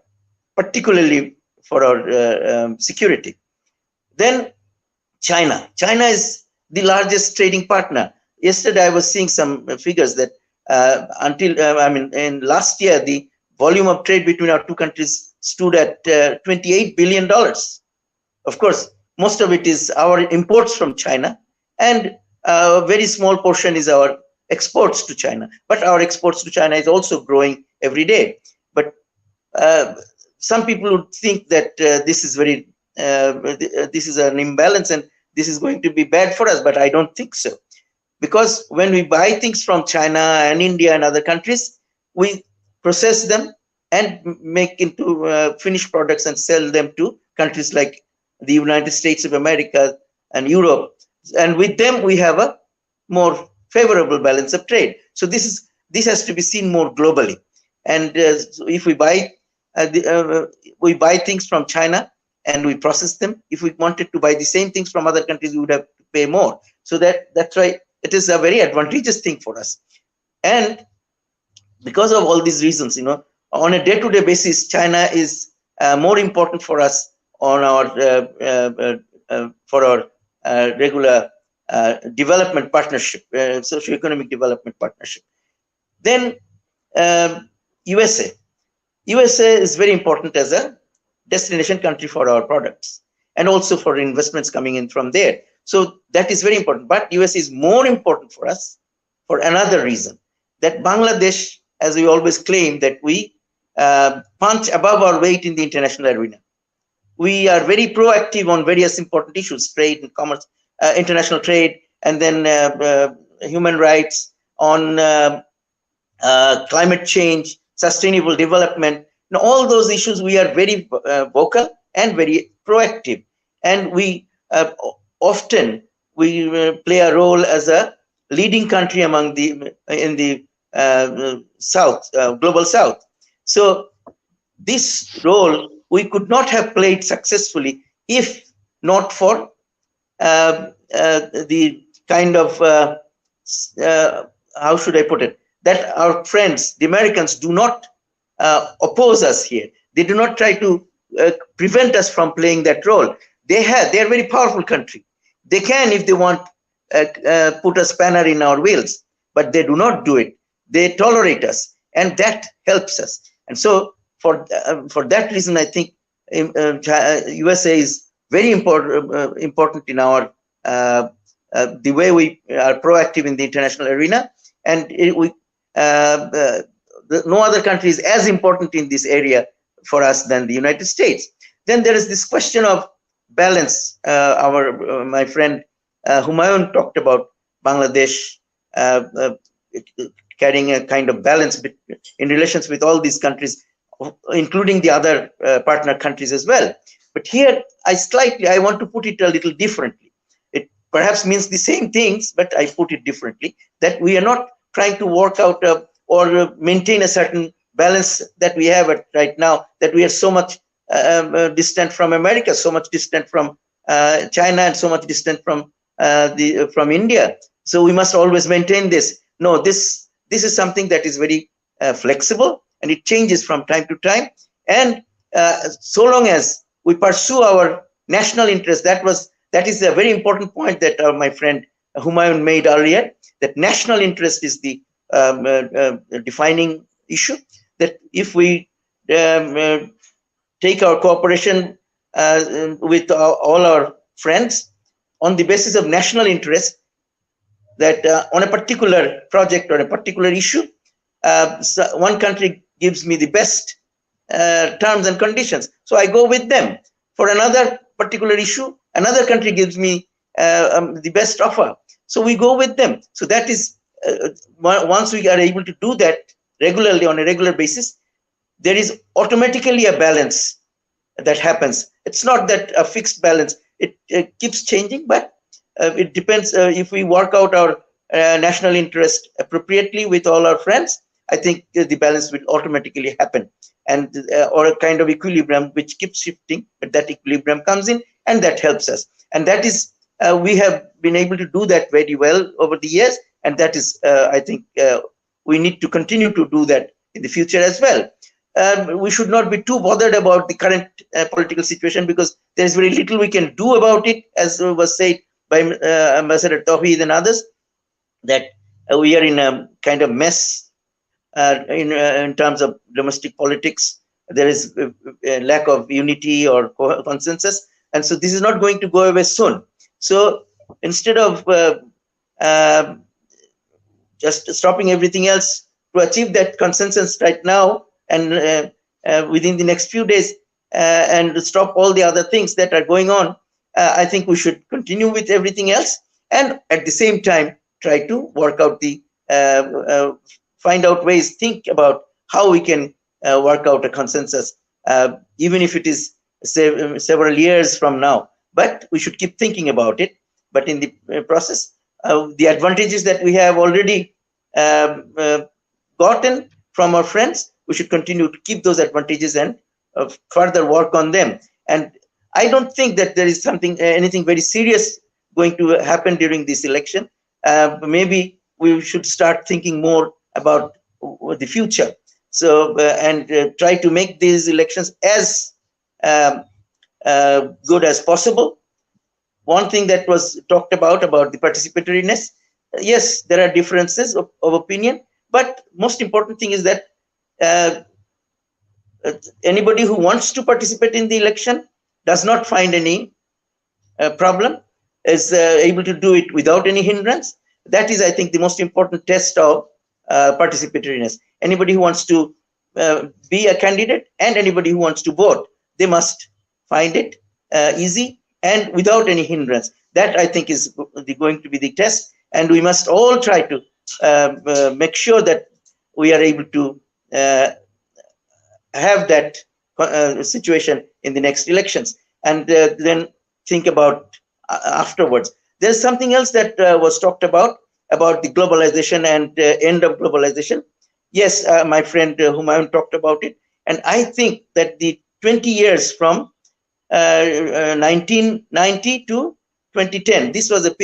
particularly for our security. Then China. China is the largest trading partner. Yesterday, I was seeing some figures that in last year, the volume of trade between our two countries stood at $28 billion. Of course, most of it is our imports from China, and a very small portion is our exports to China. But our exports to China is also growing every day. But some people would think that this is an imbalance and this is going to be bad for us, but I don't think so. Because when we buy things from China and India and other countries, we process them and make into finished products and sell them to countries like the United States of America and Europe. And with them, we have a more favorable balance of trade. So this has to be seen more globally. And so if we buy things from China and we process them, if we wanted to buy the same things from other countries, we would have to pay more. So that's why it is a very advantageous thing for us. And because of all these reasons, on a day-to-day basis, China is more important for us on our regular development partnership, socio-economic development partnership. Then USA. USA is very important as a destination country for our products and also for investments coming in from there. So that is very important. But USA is more important for us for another reason, that Bangladesh, as we always claim, that we punch above our weight in the international arena. We are very proactive on various important issues, trade and commerce, international trade, and then human rights, on climate change, sustainable development. All those issues, we are very vocal and very proactive. And we often play a role as a leading country in the South, global South. So this role we could not have played successfully if not for the kind of how should I put it, that our friends, the Americans, do not oppose us here. They do not try to prevent us from playing that role. They are a very powerful country. They can, if they want, put a spanner in our wheels, but they do not do it. They tolerate us, and that helps us. And so for that reason, I think USA is very important in our the way we are proactive in the international arena, and no other country is as important in this area for us than the United States. Then there is this question of balance. My friend Humayun talked about Bangladesh carrying a kind of balance in relations with all these countries, including the other partner countries as well. But here, I want to put it a little differently. It perhaps means the same things, but I put it differently, that we are not trying to work out or maintain a certain balance that we have right now, that we are so much distant from America, so much distant from China, and so much distant from India. So we must always maintain this. No, this is something that is very flexible, and it changes from time to time. And so long as we pursue our national interest, that is a very important point that my friend Humayun made earlier, that national interest is the defining issue. That if we take our cooperation with all our friends on the basis of national interest, that on a particular project or a particular issue, so one country gives me the best terms and conditions, so I go with them. For another particular issue, another country gives me the best offer, so we go with them. So that is, once we are able to do that regularly on a regular basis, there is automatically a balance that happens. It's not that a fixed balance, it keeps changing, but it depends. If we work out our national interest appropriately with all our friends, I think the balance will automatically happen, and or a kind of equilibrium which keeps shifting, but that equilibrium comes in, and that helps us. And that is, we have been able to do that very well over the years, and that is, I think, we need to continue to do that in the future as well. We should not be too bothered about the current political situation, because there is very little we can do about it, as was said by Ambassador Touhid and others, that we are in a kind of mess in terms of domestic politics. There is a lack of unity or consensus, and so this is not going to go away soon. So instead of just stopping everything else to achieve that consensus right now, and within the next few days, and stop all the other things that are going on, I think we should continue with everything else, and at the same time try to work out the find out ways, think about how we can work out a consensus, even if it is several years from now. But we should keep thinking about it. But in the process, the advantages that we have already gotten from our friends, we should continue to keep those advantages and further work on them. And I don't think that there is anything very serious going to happen during this election. Maybe we should start thinking more about the future. So, and try to make these elections as good as possible. One thing that was talked about the participatoriness, yes, there are differences of opinion, but most important thing is that anybody who wants to participate in the election does not find any problem, is able to do it without any hindrance. That is, I think, the most important test of participatoriness. Anybody who wants to be a candidate and anybody who wants to vote, they must find it easy and without any hindrance. That, I think, is going to be the test, and we must all try to make sure that we are able to have that situation in the next elections, and then think about afterwards. There's something else that was talked about the globalization and end of globalization. Yes, my friend Humayun talked about it, and I think that the 20 years from 1990 to 2010, this was a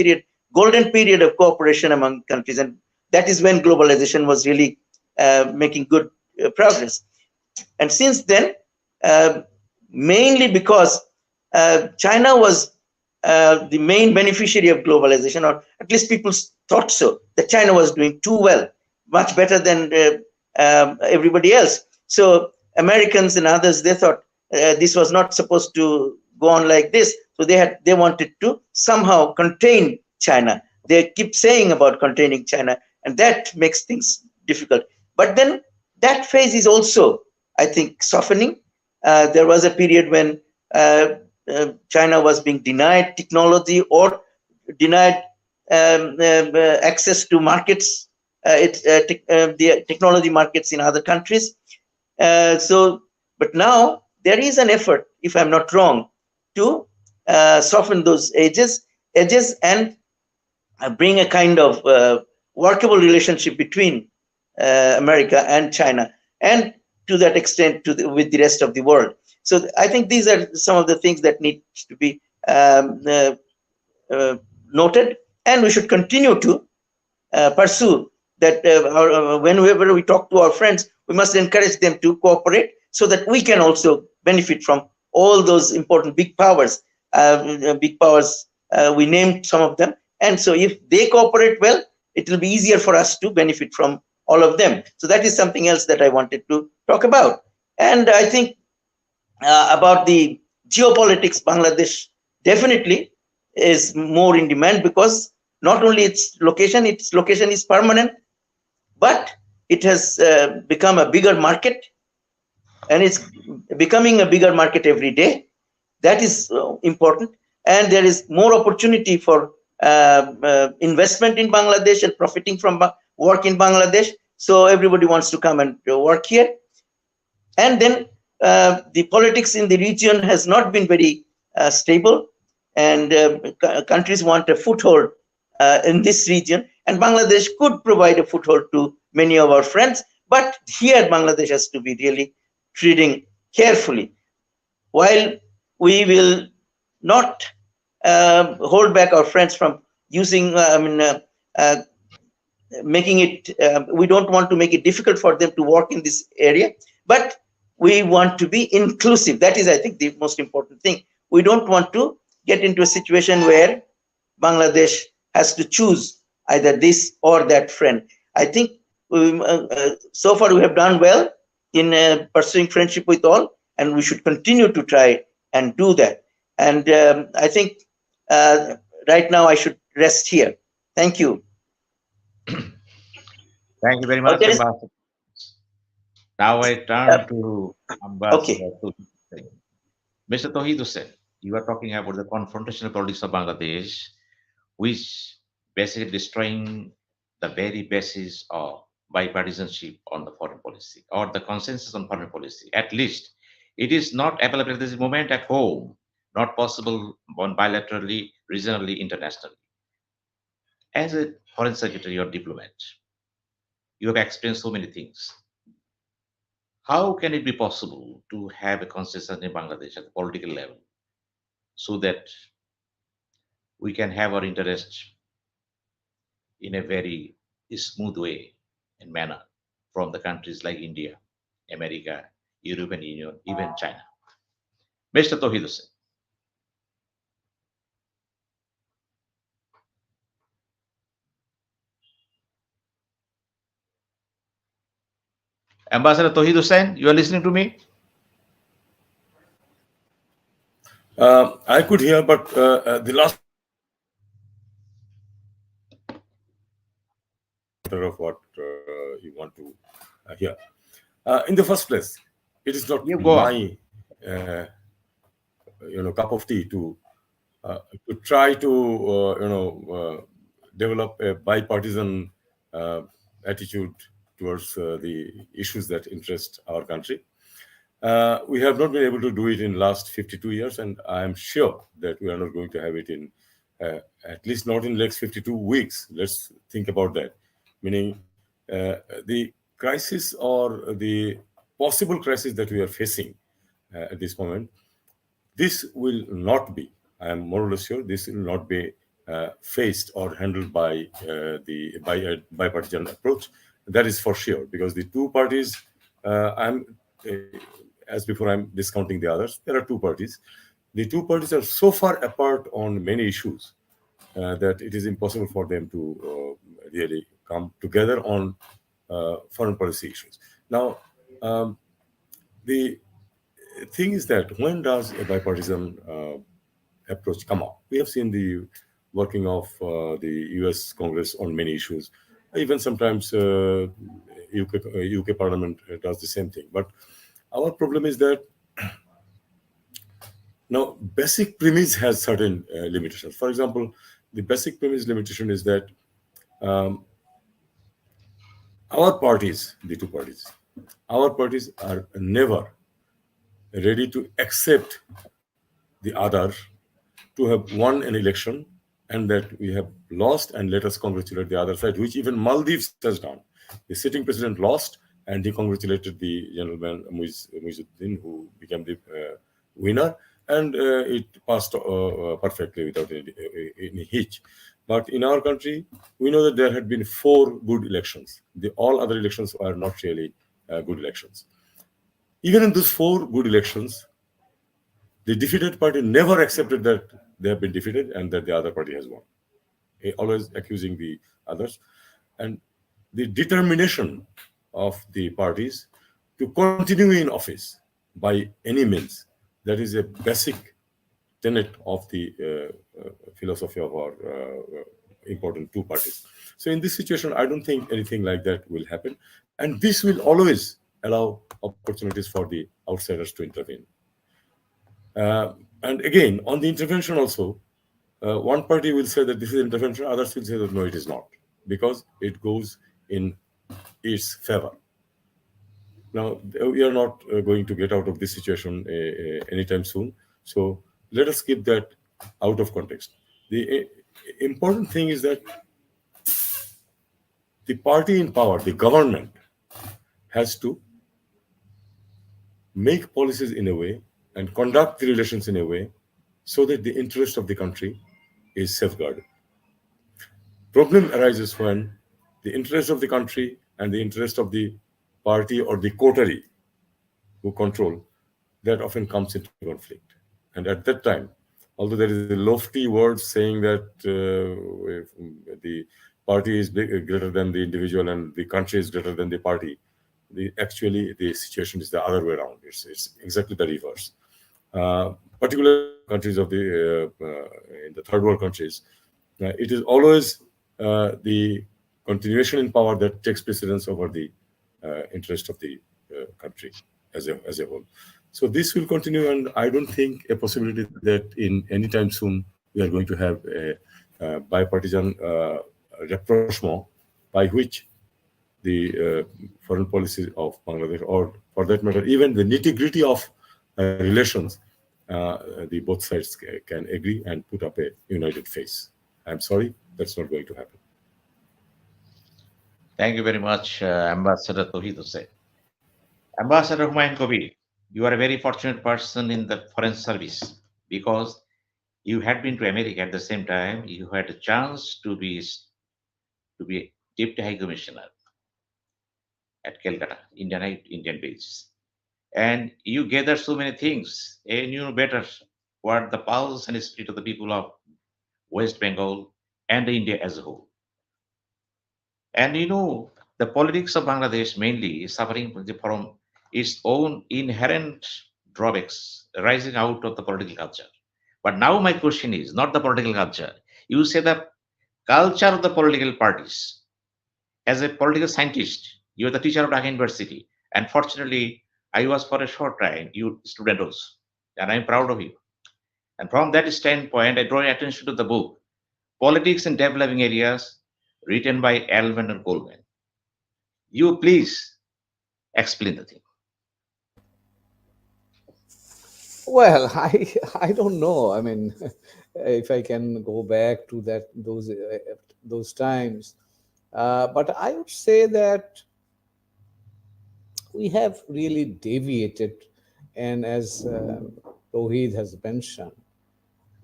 golden period of cooperation among countries, and that is when globalization was really making good progress. And since then, mainly because China was the main beneficiary of globalization, or at least people thought so, that China was doing too well, much better than everybody else. So Americans and others, they thought this was not supposed to go on like this. So they wanted to somehow contain China. They keep saying about containing China, and that makes things difficult. But then that phase is also, I think, softening. There was a period when China was being denied technology or denied access to markets, the technology markets in other countries. But now there is an effort, if I'm not wrong, to soften those edges and bring a kind of workable relationship between America and China, and to that extent with the rest of the world. So I think these are some of the things that need to be noted, and we should continue to pursue that. Whenever we talk to our friends, we must encourage them to cooperate so that we can also benefit from all those important big powers. We named some of them, and so if they cooperate well, it will be easier for us to benefit from all of them. So that is something else that I wanted to talk about. And I think about the geopolitics, Bangladesh definitely is more in demand because not only its location is permanent, but it has become a bigger market, and it's becoming a bigger market every day. That is important, and there is more opportunity for investment in Bangladesh and profiting from work in Bangladesh. So everybody wants to come and work here. And then the politics in the region has not been very stable, and countries want a foothold in this region, and Bangladesh could provide a foothold to many of our friends. But here, Bangladesh has to be really treating carefully. While we will not hold back our friends from using, making it, we don't want to make it difficult for them to work in this area, but we want to be inclusive. That is, I think, the most important thing. We don't want to get into a situation where Bangladesh has to choose either this or that friend. I think so far we have done well in pursuing friendship with all, and we should continue to try and do that. And I think right now I should rest here. Thank you. Thank you very Oh, much, there is, Ambassador. Now I turn to okay. Ambassador Touhid Hossain. Mr. Touhid Hossain, you are talking about the confrontational politics of Bangladesh, which basically destroying the very basis of bipartisanship on the foreign policy or the consensus on foreign policy. At least it is not available at this moment at home, not possible on bilaterally, regionally, internationally. As a foreign secretary or diplomat, you have experienced so many things. How can it be possible to have a consensus in Bangladesh at the political level so that we can have our interests in a very smooth way and manner from the countries like India, America, European Union, even China? Mr. Touhid Hossain. Ambassador Touhid Hossain, you are listening to me? I could hear, but the last of what you want to hear. In the first place, it is not You go on. my cup of tea to try to develop a bipartisan attitude towards the issues that interest our country. We have not been able to do it in last 52 years, and I am sure that we are not going to have it in at least not in the next 52 weeks. Let's think about that. Meaning, the crisis or the possible crisis that we are facing at this moment, this will not be, I am more or less sure, this will not be faced or handled by by a bipartisan approach. That is for sure, because the two parties, as before, I'm discounting the others. There are two parties. The two parties are so far apart on many issues that it is impossible for them to really come together on foreign policy issues. Now, the thing is that when does a bipartisan approach come up? We have seen the working of the US Congress on many issues. Even sometimes UK Parliament does the same thing. But our problem is that now basic premise has certain limitations. For example, the basic premise limitation is that our parties, the two parties, our parties are never ready to accept the other to have won an election and that we have lost, and let us congratulate the other side, which even Maldives has done. The sitting president lost and he congratulated the gentleman Muizzuddin, who became the winner, and it passed perfectly without any hitch. But in our country, we know that there had been 4 good elections. All other elections are not really good elections. Even in those 4 good elections, the defeated party never accepted that they have been defeated and that the other party has won, always accusing the others. And the determination of the parties to continue in office by any means That is a basic tenet of the philosophy of our important two parties. So in this situation, I don't think anything like that will happen, and this will always allow opportunities for the outsiders to intervene. And again, on the intervention also, one party will say that this is intervention, others will say that no, it is not, because it goes in its favor. Now, we are not going to get out of this situation anytime soon. So let us keep that out of context. The important thing is that the party in power, the government, has to make policies in a way and conduct the relations in a way so that the interest of the country is safeguarded. Problem arises when the interest of the country and the interest of the party or the coterie who control, that often comes into conflict. And at that time, although there is a lofty word saying that if the party is greater than the individual and the country is greater than the party, actually the situation is the other way around. It's exactly the reverse. Particularly countries of the in the third world countries, it is always the continuation in power that takes precedence over the interest of the country as a whole. So this will continue, and I don't think a possibility that in any time soon we are going to have a bipartisan rapprochement by which the foreign policy of Bangladesh, or for that matter, even the nitty-gritty of relations, the both sides can agree and put up a united face. I'm sorry, that's not going to happen. Thank you very much, Ambassador Touhid Hossain. Ambassador Humayun Kabir, you are a very fortunate person in the foreign service because you had been to America at the same time. You had a chance to be Deputy High Commissioner at Calcutta, Indian base, and you gathered so many things, and you know better what the pulse and spirit of the people of West Bengal and India as a whole. And you know, the politics of Bangladesh mainly is suffering from its own inherent drawbacks arising out of the political culture. But now my question is not the political culture. You say the culture of the political parties. As a political scientist, you are the teacher of Dhaka University. And fortunately, I was for a short time, you student also. And I'm proud of you. And from that standpoint, I draw your attention to the book, Politics in Developing Areas, written by Alvin and Goldman. You please explain the thing. Well, I don't know. I mean, if I can go back to those times, but I would say that we have really deviated, and as Rohit has mentioned,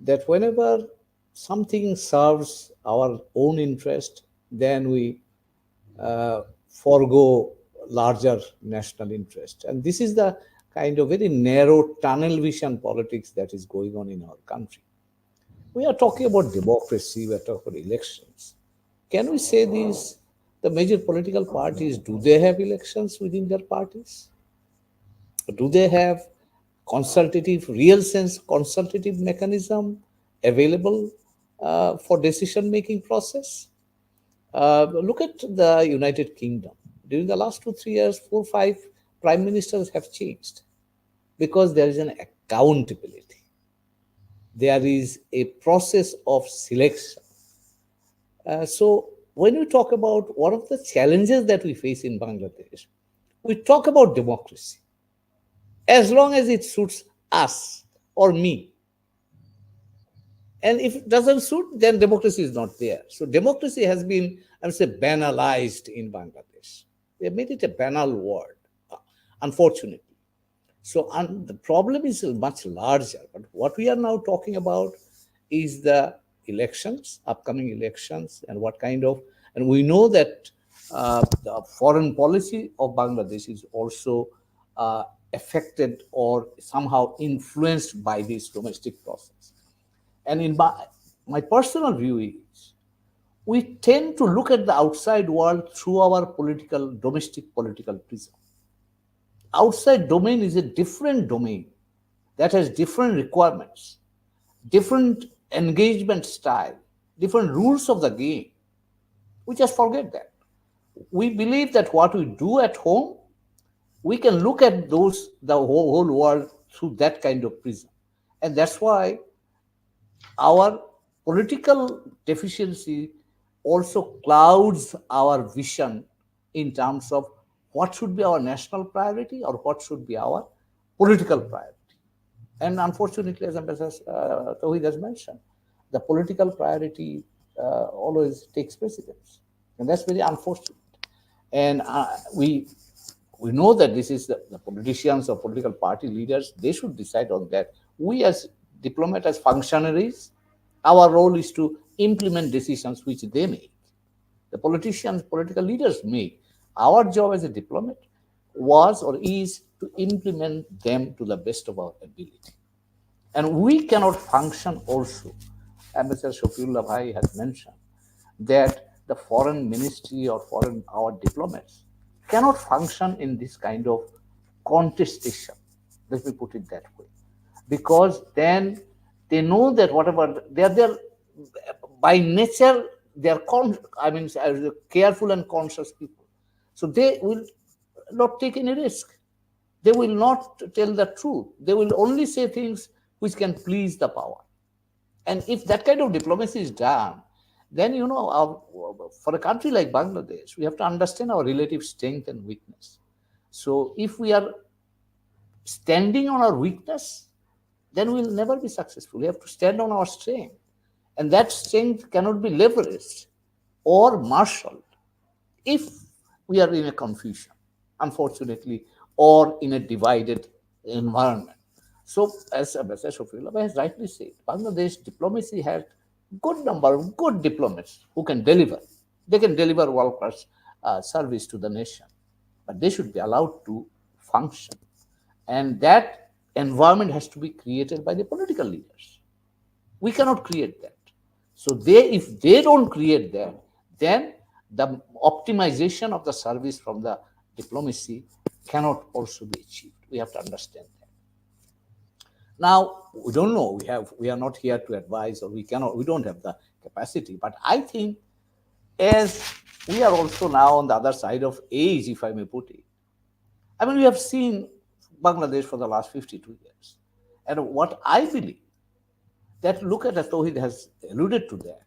that whenever something serves our own interest, then we forego larger national interest. And this is the kind of very narrow tunnel vision politics that is going on in our country. We are talking about democracy, we are talking about elections. Can we say these, the major political parties, do they have elections within their parties? Do they have consultative, real sense consultative mechanism available for decision making process? Look at the United Kingdom. During the last 2 3 years, 4 5 prime ministers have changed because there is an accountability. There is a process of selection. So when we talk about one of the challenges that we face in Bangladesh, we talk about democracy as long as it suits us or me. And if it doesn't suit, then democracy is not there. So democracy has been, I would say, banalized in Bangladesh. They made it a banal word, unfortunately. So the problem is much larger. But what we are now talking about is the elections, upcoming elections, and what kind of, and we know that the foreign policy of Bangladesh is also affected or somehow influenced by this domestic process. And in my personal view is, we tend to look at the outside world through our domestic political prism. Outside domain is a different domain that has different requirements, different engagement style, different rules of the game. We just forget that. We believe that what we do at home, we can look at the whole world through that kind of prism. And that's why our political deficiency also clouds our vision in terms of what should be our national priority or what should be our political priority. And unfortunately, as Ambassador Touhid has mentioned, the political priority always takes precedence. And that's very unfortunate. And we know that this is the politicians or political party leaders, they should decide on that. We as diplomats, as functionaries, our role is to implement decisions which they make. The politicians, political leaders make. Our job as a diplomat was or is to implement them to the best of our ability. And we cannot function also, Ambassador Shafiullah Bhai has mentioned, that the foreign ministry or our diplomats cannot function in this kind of contestation. Let me put it that way. Because then they know that whatever they're by nature, they're careful and conscious people. So they will not take any risk. They will not tell the truth. They will only say things which can please the power. And if that kind of diplomacy is done, then, for a country like Bangladesh, we have to understand our relative strength and weakness. So if we are standing on our weakness, then we'll never be successful. We have to stand on our strength. And that strength cannot be leveraged or marshaled if we are in a confusion, unfortunately, or in a divided environment. So, as Ambassador Shafiullah has rightly said, Bangladesh diplomacy has good number of good diplomats who can deliver. They can deliver world-class service to the nation, but they should be allowed to function. And that environment has to be created by the political leaders. We cannot create that. So if they don't create that, then the optimization of the service from the diplomacy cannot also be achieved. We have to understand that. Now, we don't know. We are not here to advise, or we don't have the capacity. But I think, as we are also now on the other side of age, if I may put it, we have seen Bangladesh for the last 52 years. And what I believe, that look at as Touhid has alluded to that,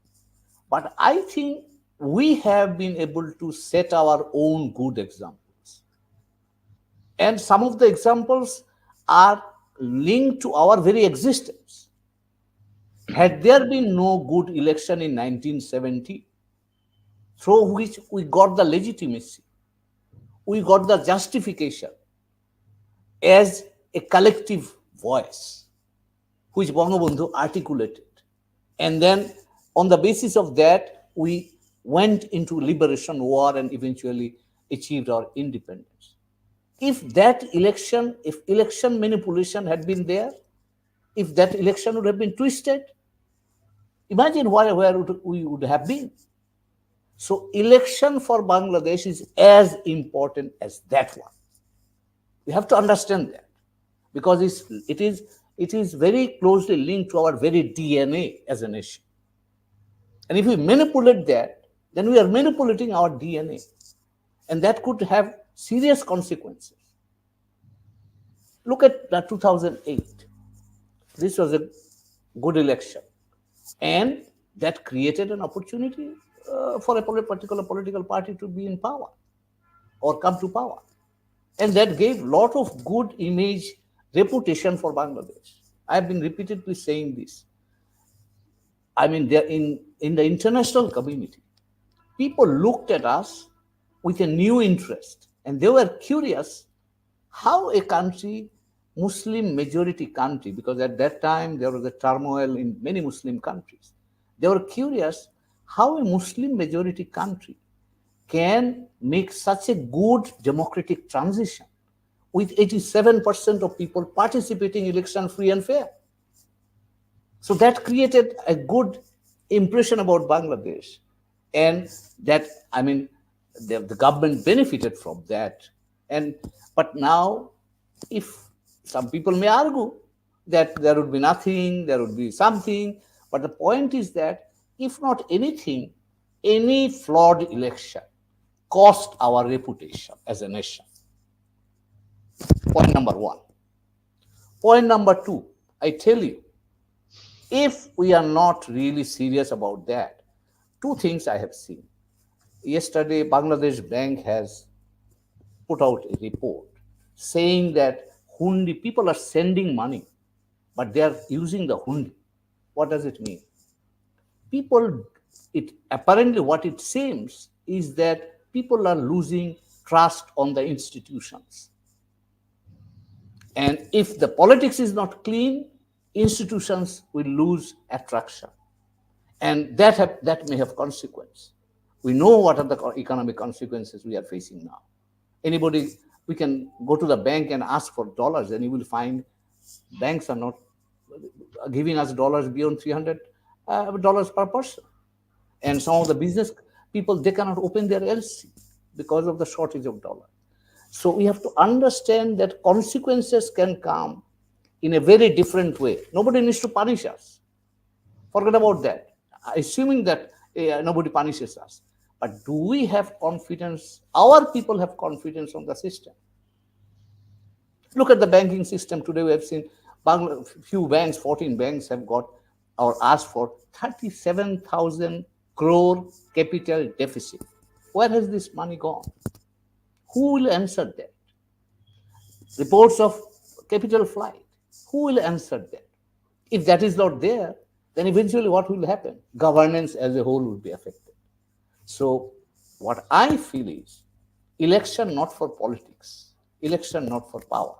but I think we have been able to set our own good examples. And some of the examples are linked to our very existence. Had there been no good election in 1970, through which we got the legitimacy, we got the justification as a collective voice, which Bangabandhu articulated. And then on the basis of that, we went into liberation war and eventually achieved our independence. If election manipulation had been there, if that election would have been twisted, imagine where we would have been. So election for Bangladesh is as important as that one. We have to understand that, because it is very closely linked to our very DNA as a nation. And if we manipulate that, then we are manipulating our DNA. And that could have serious consequences. Look at the 2008. This was a good election. And that created an opportunity for a particular political party to be in power or come to power. And that gave a lot of good image, reputation for Bangladesh. I have been repeatedly saying this. In the international community, people looked at us with a new interest, and they were curious how a country, Muslim majority country, because at that time there was a turmoil in many Muslim countries. They were curious how a Muslim majority country can make such a good democratic transition with 87% of people participating in election free and fair. So that created a good impression about Bangladesh. And that, the government benefited from that. But now, if some people may argue that there would be nothing, there would be something. But the point is that if not anything, any flawed election cost our reputation as a nation. Point number one. Point number two, I tell you, if we are not really serious about that, two things I have seen. Yesterday, Bangladesh Bank has put out a report saying that hundi people are sending money, but they are using the hundi. What does it mean? People, it apparently what it seems is that people are losing trust on the institutions. And if the politics is not clean, institutions will lose attraction. And that may have consequence. We know what are the economic consequences we are facing now. Anybody, we can go to the bank and ask for dollars, and you will find banks are not giving us dollars beyond $300 per person. And some of the business people, they cannot open their LC because of the shortage of dollars. So we have to understand that consequences can come in a very different way. Nobody needs to punish us. Forget about that. Assuming that nobody punishes us. But do we have confidence? Our people have confidence on the system. Look at the banking system today. We have seen few banks, 14 banks have got or asked for 37,000 crore capital deficit. Where has this money gone? Who will answer that? Reports of capital flight. Who will answer that? If that is not there, then eventually what will happen? Governance as a whole will be affected. So what I feel is election not for politics, election not for power.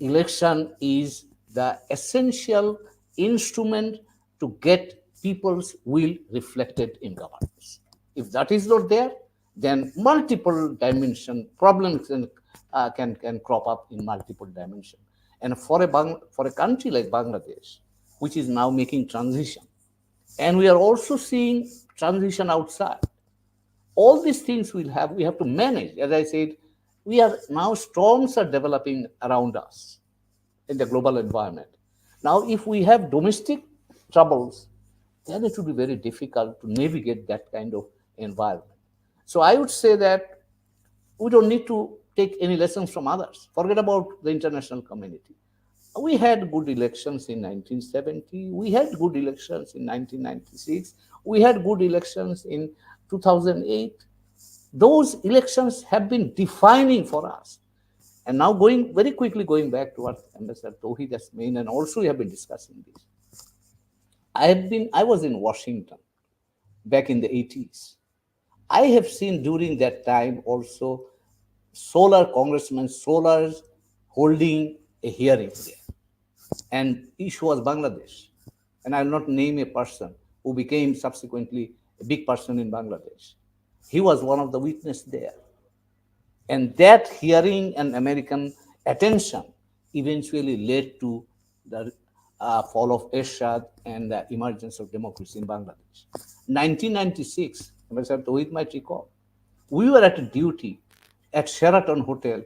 Election is the essential instrument to get people's will reflected in governance. If that is not there, then multiple dimension problems can crop up in multiple dimension. And for a country like Bangladesh, which is now making transition, and we are also seeing transition outside, all these things we have to manage. As I said, we are now storms are developing around us in the global environment. Now, if we have domestic troubles, then it will be very difficult to navigate that kind of environment. So I would say that we don't need to take any lessons from others. Forget about the international community. We had good elections in 1970. We had good elections in 1996. We had good elections in 2008. Those elections have been defining for us. And now going back to what Ambassador Touhid has made, and also we have been discussing this. I was in Washington back in the 80s. I have seen during that time also congressmen holding a hearing there. And issue was Bangladesh. And I will not name a person who became subsequently a big person in Bangladesh. He was one of the witnesses there. And that hearing and American attention eventually led to the fall of Ershad and the emergence of democracy in Bangladesh. 1996, Mr. Touhid might recall, we were at a duty at Sheraton Hotel.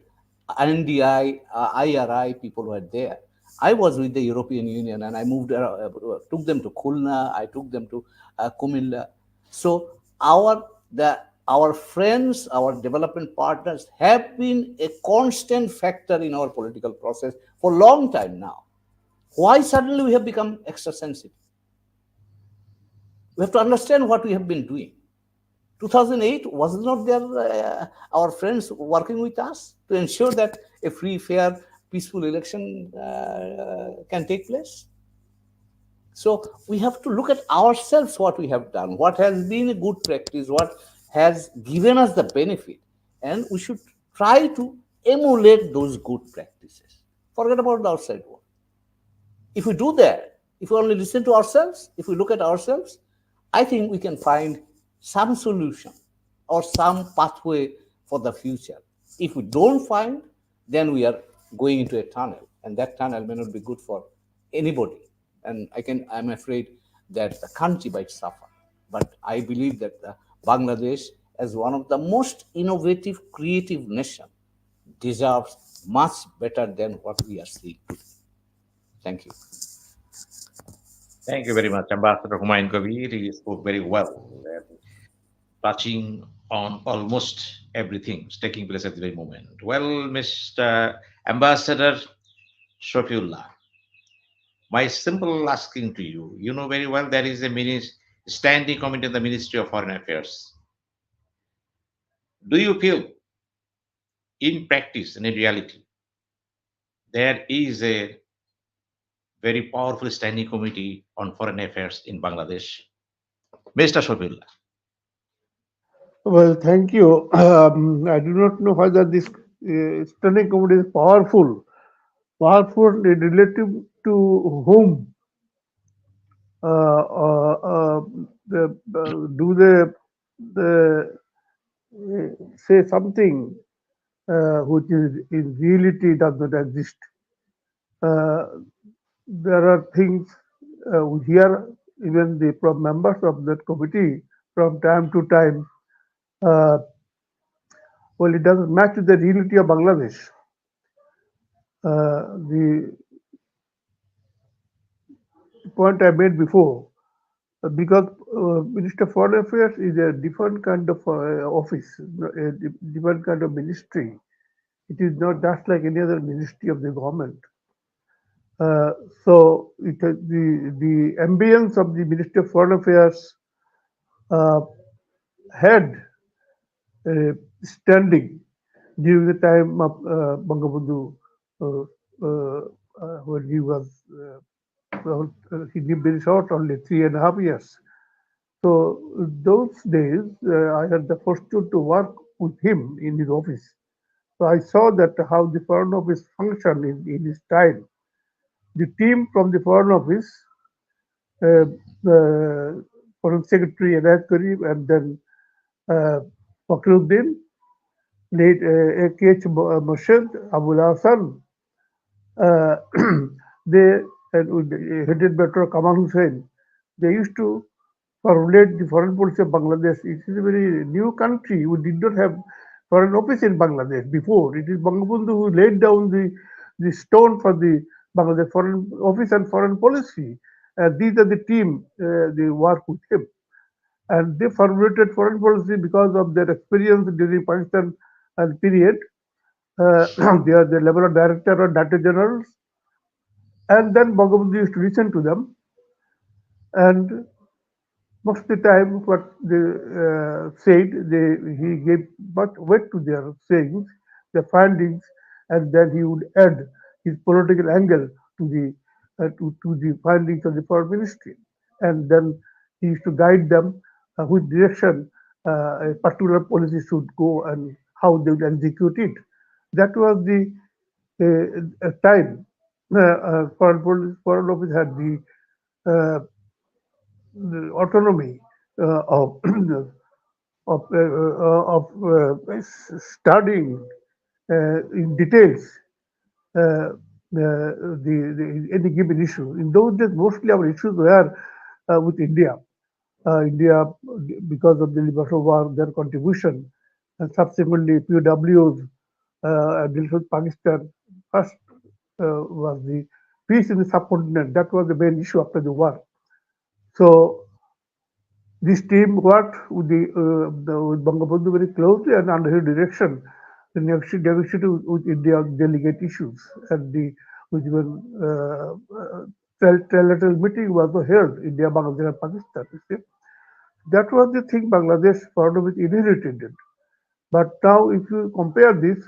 NDI, IRI people were there. I was with the European Union, and I took them to Khulna, I took them to Kumilla. So our friends, our development partners have been a constant factor in our political process for a long time now. Why suddenly we have become extra sensitive? We have to understand what we have been doing. 2008, was not there our friends working with us to ensure that a free, fair, peaceful election can take place? So we have to look at ourselves, what we have done, what has been a good practice, what has given us the benefit, and we should try to emulate those good practices. Forget about the outside world. If we do that, if we only listen to ourselves, if we look at ourselves, I think we can find some solution or some pathway for the future. If we don't find, then we are going into a tunnel, and that tunnel may not be good for anybody. And I'm afraid that the country might suffer. But I believe that Bangladesh, as one of the most innovative, creative nations, deserves much better than what we are seeing today. Thank you. Thank you very much, Ambassador Humayun Kabir. He spoke very well, and touching on almost everything taking place at the very moment. Well, Mr. Ambassador Shafiullah, my simple asking to you, you know very well there is a standing committee in the Ministry of Foreign Affairs. Do you feel in practice and in reality there is a very powerful standing committee on foreign affairs in Bangladesh? Mr. Shafiullah. Well, thank you. I do not know whether this standing committee is powerful. Powerful relative to whom? Uh, the, do they say something which is in reality does not exist? Uh, there are things here, even the members of that committee from time to time, uh, well, it doesn't match with the reality of Bangladesh. The point I made before, because Minister of Foreign Affairs is a different kind of office, a different kind of ministry. It is not just like any other ministry of the government. Uh, so the ambience of the Ministry of Foreign Affairs uh, had standing during the time of Bangabandhu uh, when he was he lived very short, only 3.5 years. So those days, I had the fortune to work with him in his office. So I saw that how the Foreign Office functioned in his time. The team from the Foreign Office, uh, Foreign Secretary Anayat Karib, and then uh, Fakhruddin, late A.K.H. Murshid, Abul Hassan, uh, they headed by Dr. Kamal Hussain. They used to formulate the foreign policy of Bangladesh. It is a very new country. We did not have foreign office in Bangladesh before. It is Bangabandhu who laid down the stone for the Bangladesh foreign office and foreign policy. These are the team they work with him, and they formulated foreign policy because of their experience during Pakistan period. They are the level of director or director generals, and then Bangabandhu used to listen to them, and most of the time what they said, he gave much weight to their sayings, their findings, and then he would add his political angle to the findings of the foreign ministry, and then he used to guide them which direction a particular policy should go and how they would execute it. That was the time foreign office had uh, the autonomy of studying in details any given issue. In those days, mostly our issues were with India. India, because of the Libya War, their contribution, and subsequently POWs deals with Pakistan. First was the peace in the subcontinent. That was the main issue after the war. So this team worked with Bangabandhu very closely, and under his direction, the negotiated with India on delegate issues, and the which were trilateral meeting was held India, Bangladesh, and Pakistan. You see. That was the thing Bangladesh foreign office inherited. It. But now, if you compare this,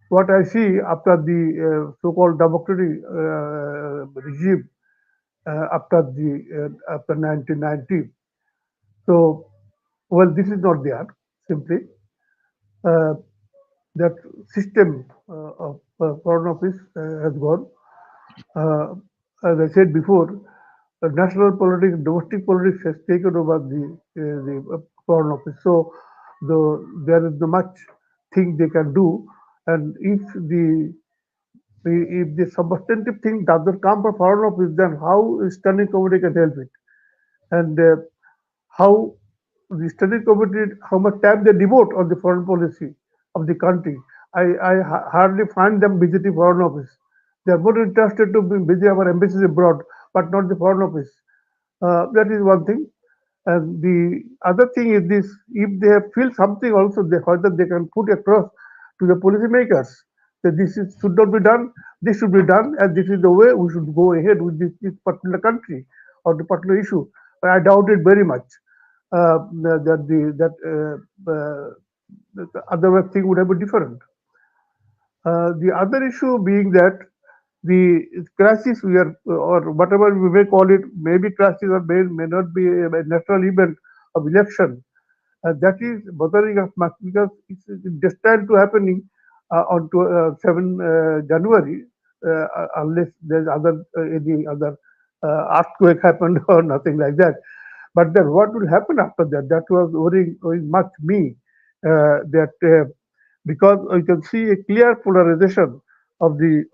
what I see after the so-called democratic regime after 1990. So, well, this is not there. Simply, uh, that system of foreign office has gone. Uh, as I said before, national politics, domestic politics has taken over the foreign office. So, there is not much thing they can do, and if the substantive thing does not come from foreign office, then how standing committee can help it, and how the study committee, how much time they devote on the foreign policy of the country. I hardly find them visiting foreign office. They are more interested to be busy our embassies abroad, but not the foreign office. That is one thing. And the other thing is this: if they feel something, also they whether they can put across to the policymakers that should not be done, this should be done, and this is the way we should go ahead with this particular country or the particular issue. But I doubt it very much that the other thing would have been different. The other issue being that the crisis we are, or whatever we may call it, maybe crisis or may not be a natural event of election. That is bothering us much because it's destined to happening on 7 January, unless there's any other earthquake happened or nothing like that. But then what will happen after that? That was worrying much me. That because you can see a clear polarization of the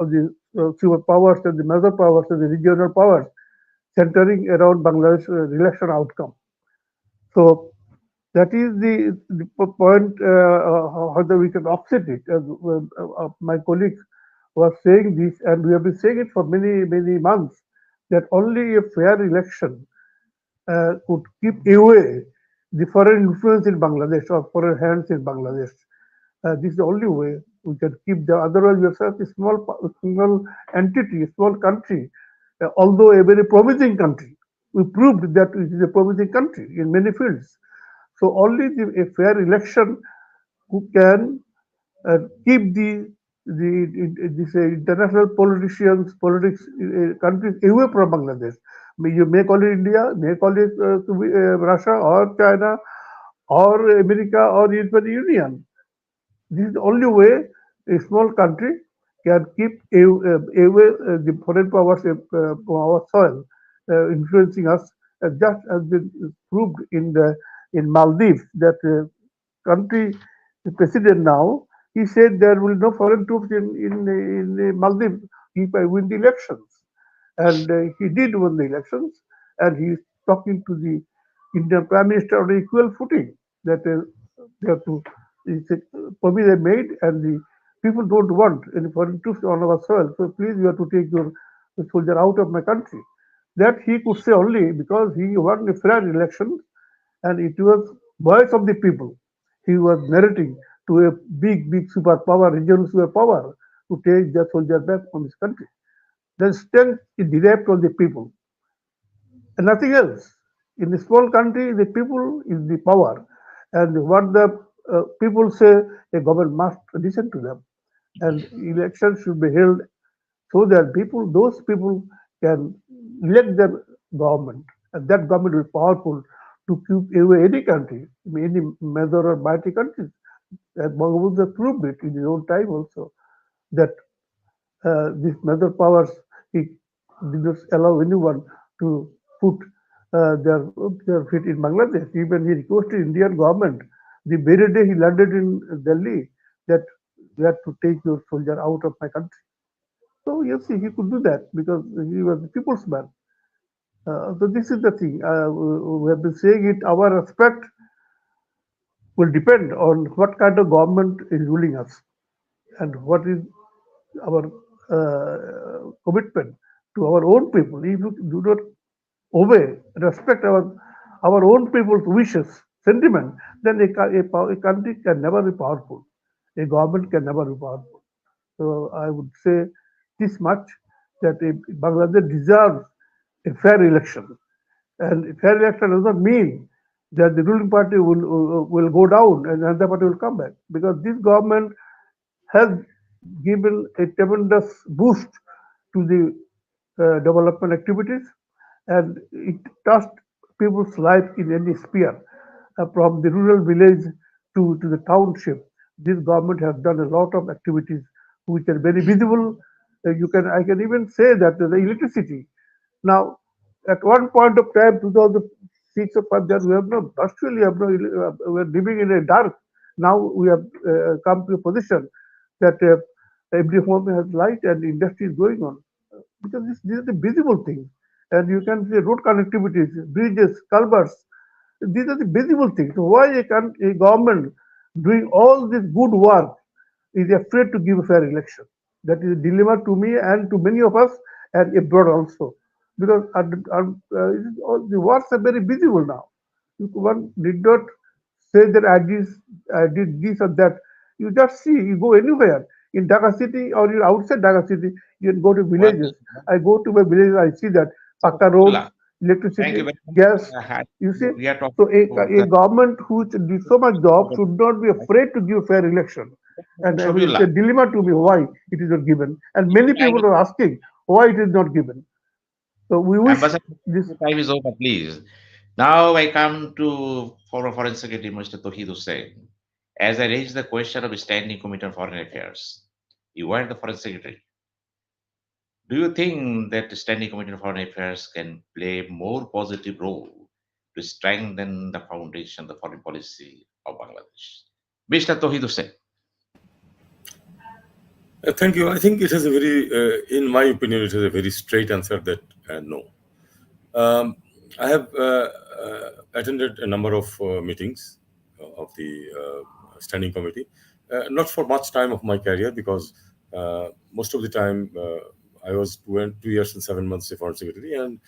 superpowers and the major powers and the regional powers centering around Bangladesh election outcome. So that is the point whether we can offset it. As my colleague was saying this, and we have been saying it for many months, that only a fair election could keep away the foreign influence in Bangladesh or foreign hands in Bangladesh. This is the only way we can keep the. Otherwise, we are such a small entity, a small country, although a very promising country. We proved that it is a promising country in many fields. So only a fair election who can keep this international politics countries away from Bangladesh. You may call it India, may call it Russia or China or America or European Union. This is the only way a small country can keep away the foreign powers from our soil, influencing us, just as been proved in Maldives. That country, the president now, he said there will no foreign troops in Maldives if I win the elections, and he did win the elections, and he is talking to the Indian Prime Minister on equal footing that they have to. It's a promise they made, and the people don't want any foreign troops on our soil. So please, you have to take your soldier out of my country. That he could say only because he won a fair election, and it was voice of the people. He was narrating to a big superpower, regional superpower, to take their soldier back from his country. The strength is derived from the people and nothing else. In a small country, the people is the power, and what the people say, a government must listen to them. And elections should be held so that those people, can elect their government, and that government will be powerful to keep away any country, any major or mighty countries. And Bangabandhu proved it in his own time also that these major powers, he did not allow anyone to put their feet in Bangladesh. Even he requested Indian government the very day he landed in Delhi that you have to take your soldier out of my country. So yes, he could do that because he was a people's man. So this is the thing. We have been saying it. Our respect will depend on what kind of government is ruling us and what is our commitment to our own people. If you do not obey, respect our own people's wishes, sentiment, then a country can never be powerful. A government can never be powerful. So I would say this much that Bangladesh deserves a fair election. And a fair election does not mean that the ruling party will go down and another party will come back because this government has given a tremendous boost to the development activities, and it touched people's life in any sphere, from the rural village to the township. This government has done a lot of activities which are very visible. I can even say that the electricity. Now, at one point of time, 2006 or 5, that we have no, virtually have no, we are living in a dark. Now we have come to a position that every home has light and industry is going on because these are the visible things. And you can see road connectivities, bridges, culverts. These are the visible things. So why a government doing all this good work is afraid to give a fair election? That is a dilemma to me and to many of us and abroad also. Because the wars are very visible now. One did not say that I did this or that. You just see, you go anywhere in Dhaka city or you're outside Dhaka city, you can go to Well, villages. I go to my villages, I see that so, Pakka roads, Shafiullah, thank you electricity, very much. gas. You see, We are talking so about a the government who did so much job should not be afraid to give fair election. And it's a Shafiullah. dilemma to me why it is not given. And Your many time people are asking why it is not given. So we wish Ambassador, this. your time is over, please. Now I come to former Foreign Secretary Mr. Touhid Hossain. As I raised the question of Standing Committee on Foreign Affairs, you were the Foreign Secretary. Do you think that the Standing Committee on Foreign Affairs can play a more positive role to strengthen the foundation, the foreign policy of Bangladesh? Mr. Touhid Hossain. Thank you. I think it has a very, in my opinion, it has a very straight answer that no. Um, I have attended a number of meetings of the standing committee, not for much time of my career because most of the time I was 2 years and 7 months a foreign secretary, and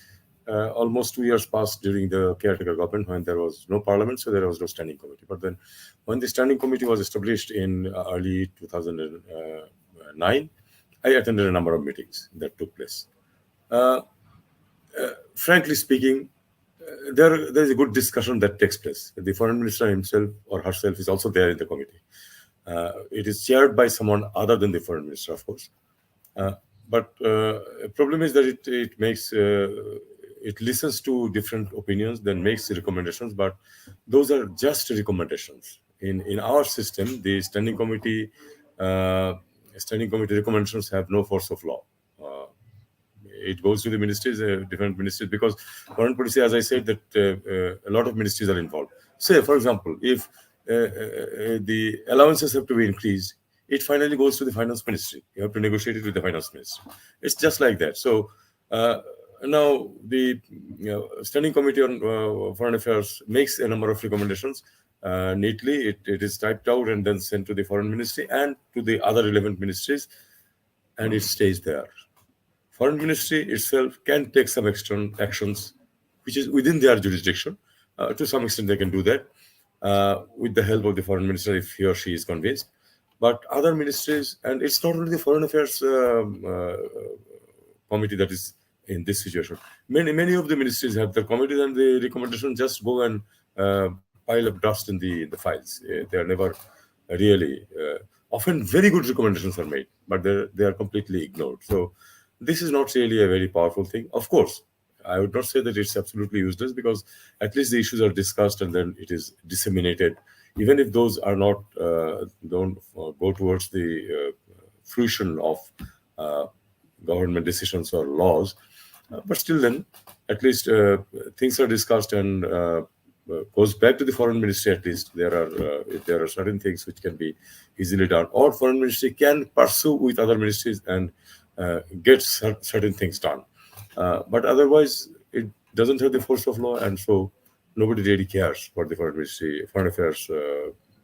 almost 2 years passed during the caretaker government when there was no parliament, so there was no standing committee. But then when the standing committee was established in early 2009, I attended a number of meetings that took place. Frankly speaking, there is a good discussion that takes place. The foreign minister himself or herself is also there in the committee. It is chaired by someone other than the foreign minister, of course. But the problem is that it makes it listens to different opinions, then makes recommendations. But those are just recommendations. In our system, the standing committee recommendations have no force of law. It goes to the ministries, different ministries, because foreign policy, as I said, that a lot of ministries are involved. Say, for example, if the allowances have to be increased, it finally goes to the finance ministry. You have to negotiate it with the finance ministry. It's just like that. So now the standing committee on foreign affairs makes a number of recommendations. Neatly, it is typed out and then sent to the foreign ministry and to the other relevant ministries, and it stays there. Foreign ministry itself can take some external actions which is within their jurisdiction. To some extent, they can do that with the help of the foreign minister if he or she is convinced. But other ministries, and it's not only the foreign affairs committee that is in this situation. Many of the ministries have their committees, and the recommendation just go and pile up dust in the files. They are never really. Often, very good recommendations are made, but they are completely ignored. So this is not really a very powerful thing. Of course, I would not say that it's absolutely useless, because at least the issues are discussed and then it is disseminated. Even if those are not don't go towards the fruition of government decisions or laws, but still then at least things are discussed and goes back to the foreign ministry. At least if there are certain things which can be easily done, or foreign ministry can pursue with other ministries and get certain things done. But otherwise, it doesn't have the force of law, and so nobody really cares what the foreign affairs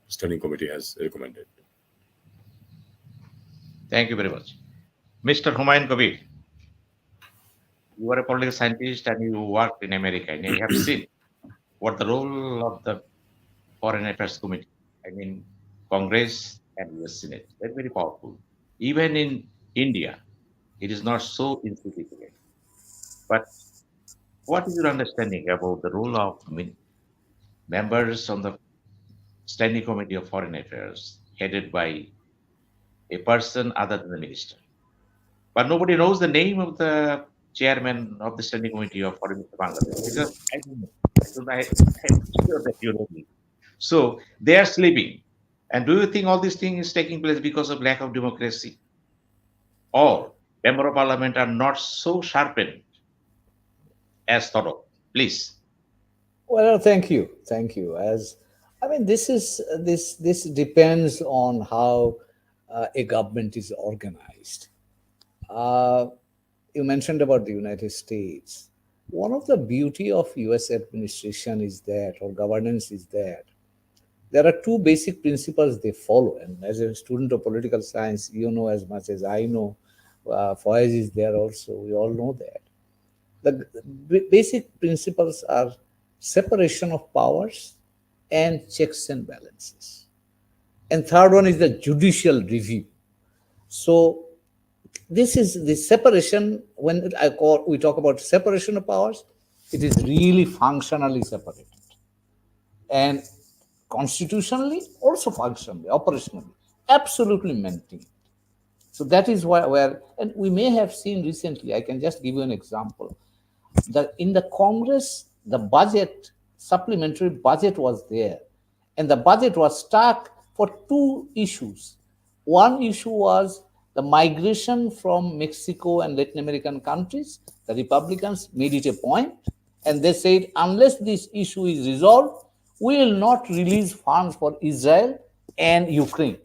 standing committee has recommended. Thank you very much. Mr. Humayun Kabir, you are a political scientist and you worked in America, and you have seen what the role of the Foreign Affairs Committee, I mean, Congress and US Senate. They're very powerful. Even in India, it is not so insignificant. But what is your understanding about the role of members on the Standing Committee of Foreign Affairs, headed by a person other than the minister? But nobody knows the name of the chairman of the Standing Committee of Foreign Bangladesh, because I don't know. I'm sure that you know me. So they are sleeping. And do you think all these things is taking place because of lack of democracy? Or member of parliament are not so sharpened as thought of? Please. Well, thank you. As I mean, this depends on how a government is organized. Uh, you mentioned about the United States. One of the beauty of U.S. administration is that, or governance is that, there are two basic principles they follow. And as a student of political science, you know as much as I know. Faiz is there also. We all know that. The basic principles are separation of powers and checks and balances. And third one is the judicial review. So this is the separation. When we talk about separation of powers, it is really functionally separated, and constitutionally also functionally, operationally, absolutely maintained. So that is why where, and we may have seen recently. I can just give you an example. That in the Congress, the budget, supplementary budget was there, and the budget was stuck for two issues. One issue was the migration from Mexico and Latin American countries. The Republicans made it a point, and they said, unless this issue is resolved, we will not release funds for Israel and Ukraine.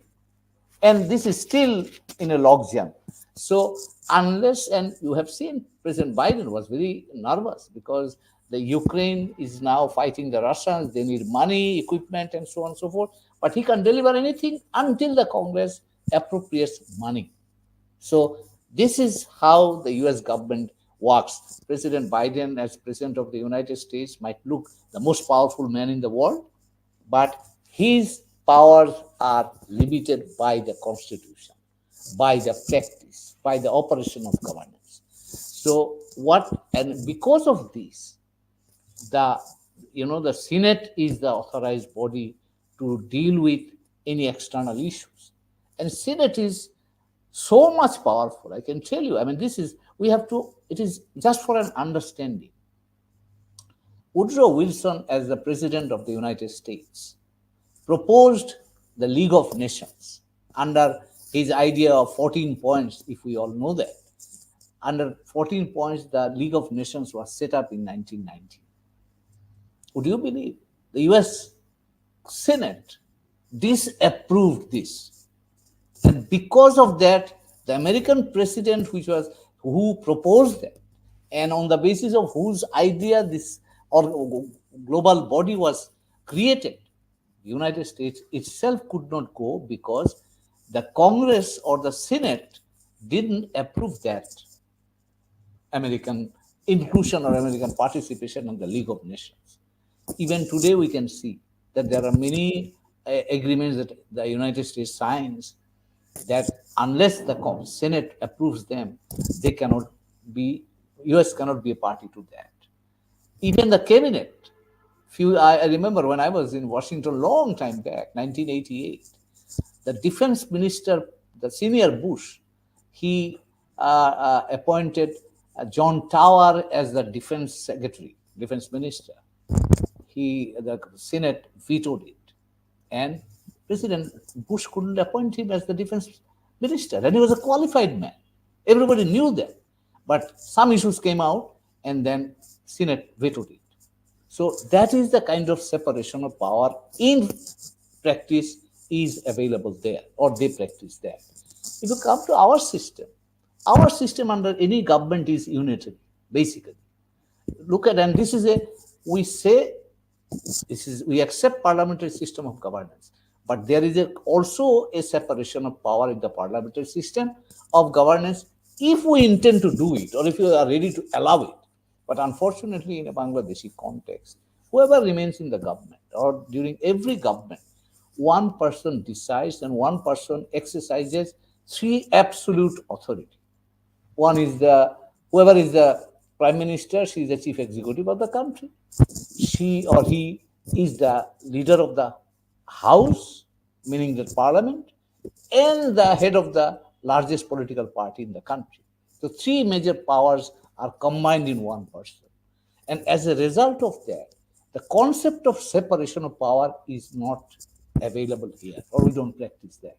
And this is still in a logjam. So unless, and you have seen President Biden was very nervous because the Ukraine is now fighting the Russians. They need money, equipment, and so on and so forth. But he can't deliver anything until the Congress appropriates money. So this is how the US government works. President Biden, as President of the United States, might look the most powerful man in the world, but his powers are limited by the Constitution, by the practice, by the operation of governance. So and because of this, the Senate is the authorized body to deal with any external issues, and Senate is so much powerful. I can tell you. I mean, it is just for an understanding. Woodrow Wilson, as the President of the United States, proposed the League of Nations under his idea of 14 points, if we all know that. Under 14 points, the League of Nations was set up in 1990. Would you believe the US Senate disapproved this? And because of that, the American president, who proposed that, and on the basis of whose idea this global body was created, the United States itself could not go because the Congress or the Senate didn't approve that American inclusion or American participation in the League of Nations. Even today, we can see that there are many agreements that the United States signs that unless the Senate approves them, US cannot be a party to that. Even the cabinet, I remember when I was in Washington long time back, 1988, the defense minister, the senior Bush, he appointed John Tower as the defense secretary, defense minister. The Senate vetoed it, and President Bush couldn't appoint him as the defense minister, and he was a qualified man. Everybody knew that, but some issues came out, and then Senate vetoed it. So that is the kind of separation of power in practice is available there, or they practice that. If you come to our system under any government is unitary, basically. Look at, and this is we accept parliamentary system of governance, but there is also a separation of power in the parliamentary system of governance if we intend to do it, or if you are ready to allow it. But unfortunately, in a Bangladeshi context, whoever remains in the government or during every government, one person decides and one person exercises three absolute authority. One is whoever is the prime minister, she is the chief executive of the country. She or he is the leader of the house, meaning the parliament, and the head of the largest political party in the country. So three major powers are combined in one person. And as a result of that, the concept of separation of power is not available here, or we don't practice that.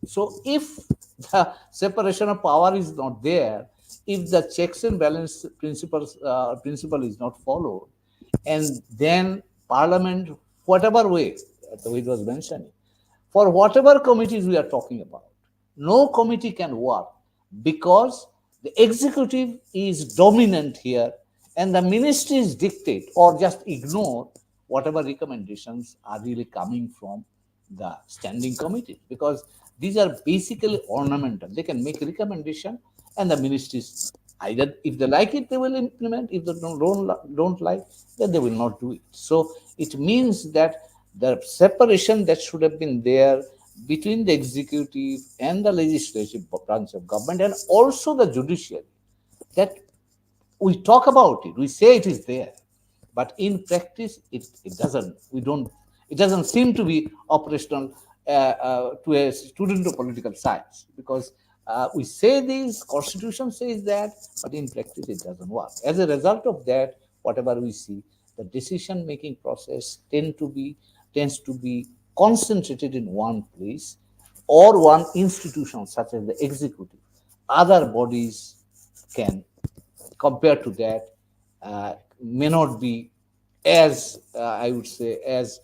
So if the separation of power is not there, if the checks and balance principle is not followed, and then Parliament, whatever way, Touhid was mentioning, for whatever committees we are talking about, no committee can work because the executive is dominant here, and the ministries dictate or just ignore whatever recommendations are really coming from the standing committee, because these are basically ornamental. They can make recommendation, and the ministries either, if they like it, they will implement. If they don't like, then they will not do it. So it means that the separation that should have been there between the executive and the legislative branch of government, and also the judiciary, that we talk about it, we say it is there, but in practice it doesn't, we don't, it doesn't seem to be operational to a student of political science, because we say this, constitution says that, but in practice it doesn't work. As a result of that, whatever we see, the decision making process tends to be concentrated in one place or one institution such as the executive. Other bodies can, compared to that, may not be as I would say as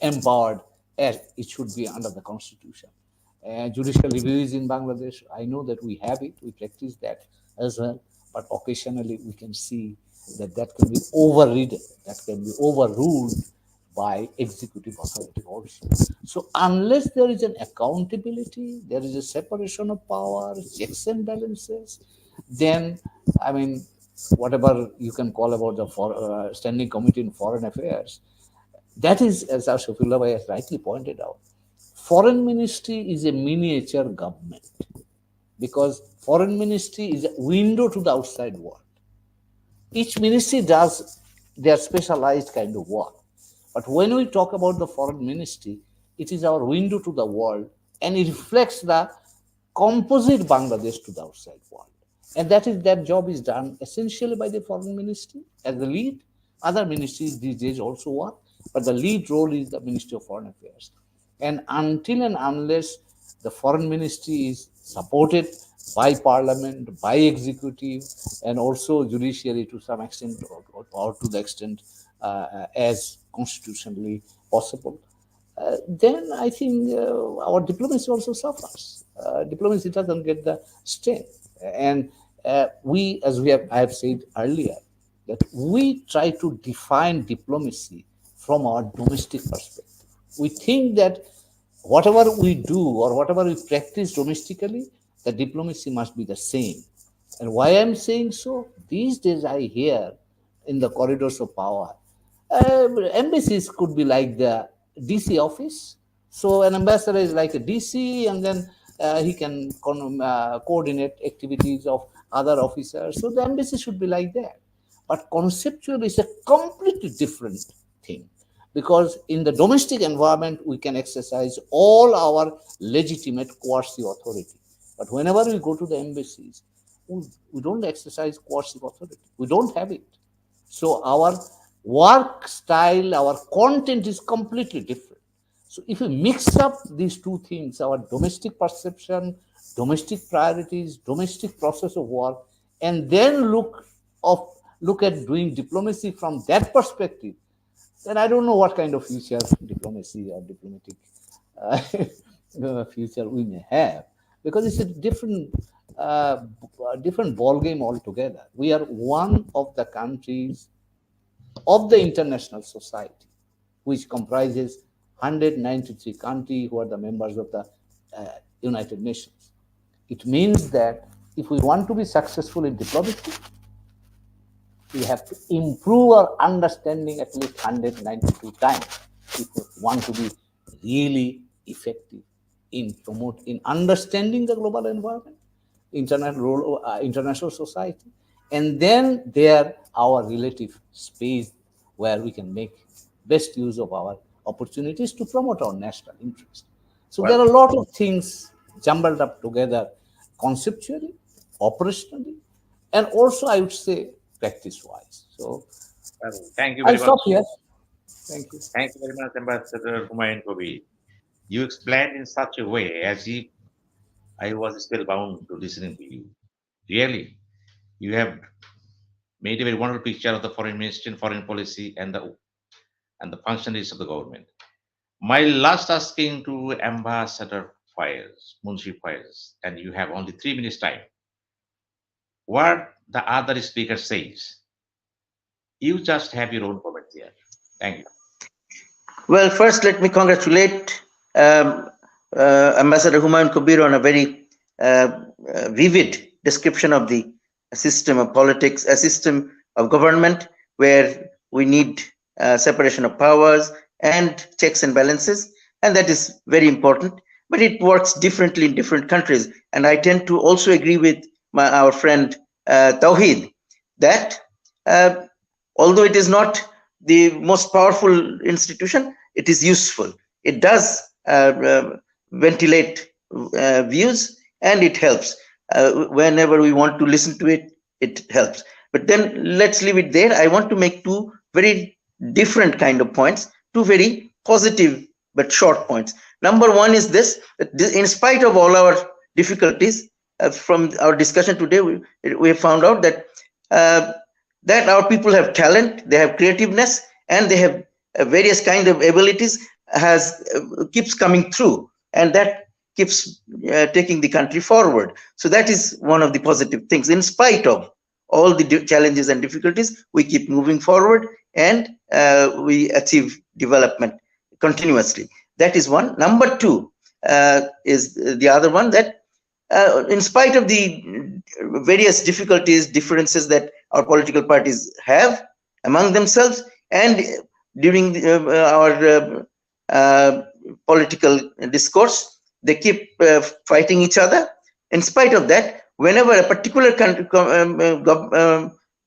empowered as it should be under the constitution. Judicial reviews in Bangladesh, I know that we have it, we practice that as well, but occasionally we can see that that can be overridden, that can be overruled by executive authority also. So unless there is an accountability, there is a separation of power, checks and balances, then I mean, whatever you can call about the standing committee in foreign affairs, that is, as our Shafiullah has rightly pointed out, foreign ministry is a miniature government, because foreign ministry is a window to the outside world. Each ministry does their specialized kind of work. But when we talk about the foreign ministry, it is our window to the world, and it reflects the composite Bangladesh to the outside world. And that job is done essentially by the foreign ministry as the lead. Other ministries these days also work, but the lead role is the Ministry of Foreign Affairs. And until and unless the foreign ministry is supported by parliament, by executive, and also judiciary to some extent, or to the extent as constitutionally possible, then I think our diplomacy also suffers. Diplomacy doesn't get the strength, and I have said earlier, that we try to define diplomacy from our domestic perspective. We think that whatever we do or whatever we practice domestically, the diplomacy must be the same. And why I'm saying so? These days I hear in the corridors of power, embassies could be like the DC office. So an ambassador is like a DC, and then he can coordinate activities of other officers. So the embassy should be like that. But conceptually, it's a completely different thing, because in the domestic environment we can exercise all our legitimate coercive authority, but whenever we go to the embassies, we don't exercise coercive authority, we don't have it. So our work style, our content is completely different. So if we mix up these two things, our domestic perception, domestic priorities, domestic process of work, and then look at doing diplomacy from that perspective, then I don't know what kind of future diplomacy or diplomatic future we may have, because it's a different ball game altogether. We are one of the countries of the international society, which comprises 193 countries who are the members of the United Nations. It means that if we want to be successful in diplomacy, we have to improve our understanding at least 192 times if we want to be really effective in understanding the global environment, international society, and then there our relative space where we can make best use of our opportunities to promote our national interest. So there Well, are a lot of things jumbled up together conceptually, operationally, and also I would say practice wise. So thank you I'll very much. stop here. Thank you. Thank you very much, Ambassador Humayun Kabir. You explained in such a way as if I was spellbound to listening to you. Really, you have made a very wonderful picture of the foreign ministry and foreign policy and the functionaries of the government. My last asking to Ambassador Faiz, Munshi Faiz, and you have only 3 minutes time. What the other speaker says, you just have your own comment here. Thank you. Well, first, let me congratulate Ambassador Humayun Kabir on a very vivid description of the system of politics, a system of government where we need separation of powers and checks and balances, and that is very important. But it works differently in different countries, and I tend to also agree with our friend Touhid that although it is not the most powerful institution, it is useful. It does ventilate views, and it helps. Whenever we want to listen to it, it helps. But then let's leave it there. I want to make two very different kind of points, two very positive but short points. Number one is this: that in spite of all our difficulties, from our discussion today, we have found out that that our people have talent, they have creativeness, and they have various kind of abilities keeps coming through, and that keeps taking the country forward. So that is one of the positive things. In spite of all the challenges and difficulties, we keep moving forward, and we achieve development continuously. That is one. Number two is the other one, that in spite of the various difficulties, differences that our political parties have among themselves, and during our political discourse, they keep fighting each other. In spite of that, whenever a particular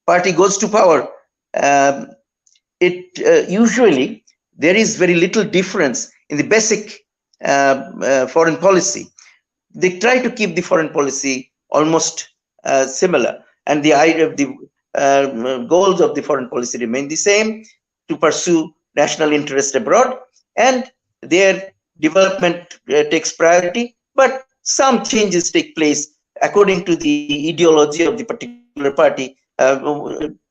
party goes to power, it usually there is very little difference in the basic foreign policy. They try to keep the foreign policy almost similar, and the idea of the goals of the foreign policy remain the same: to pursue national interest abroad, and their development takes priority. But some changes take place according to the ideology of the particular party.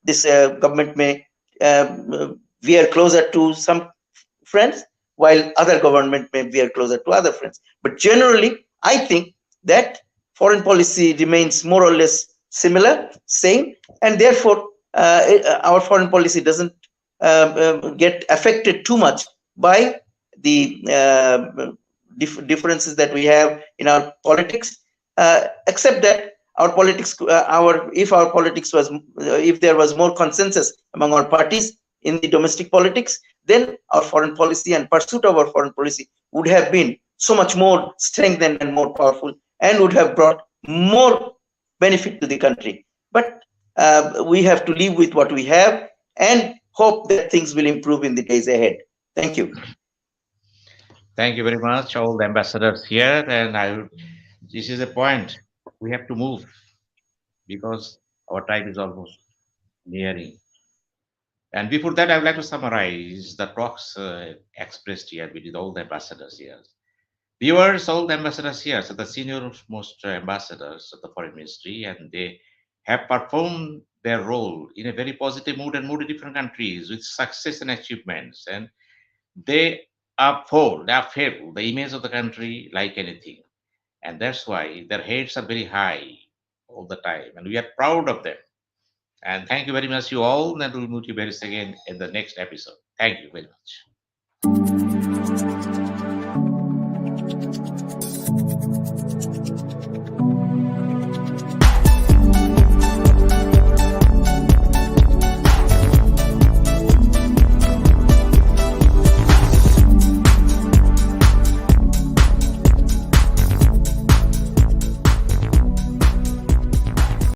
This government may veer closer to some friends, while other government may veer closer to other friends. But generally, I think that foreign policy remains more or less similar, same, and therefore our foreign policy doesn't get affected too much by the differences that we have in our politics, except that our politics, if there was more consensus among our parties in the domestic politics, then our foreign policy and pursuit of our foreign policy would have been so much more strengthened and more powerful, and would have brought more benefit to the country. But we have to live with what we have and hope that things will improve in the days ahead. Thank you. Thank you very much, all the ambassadors here. And this is a point. We have to move because our time is almost nearing. And before that, I would like to summarize the talks expressed here with all the ambassadors here. Viewers, all the ambassadors here, so the senior most ambassadors of the foreign ministry, and they have performed their role in a very positive mood and mood in different countries with success and achievements. And they uphold the image of the country like anything. And that's why their heads are very high all the time. And we are proud of them. And thank you very much, you all. And we'll meet you very soon again in the next episode. Thank you very much.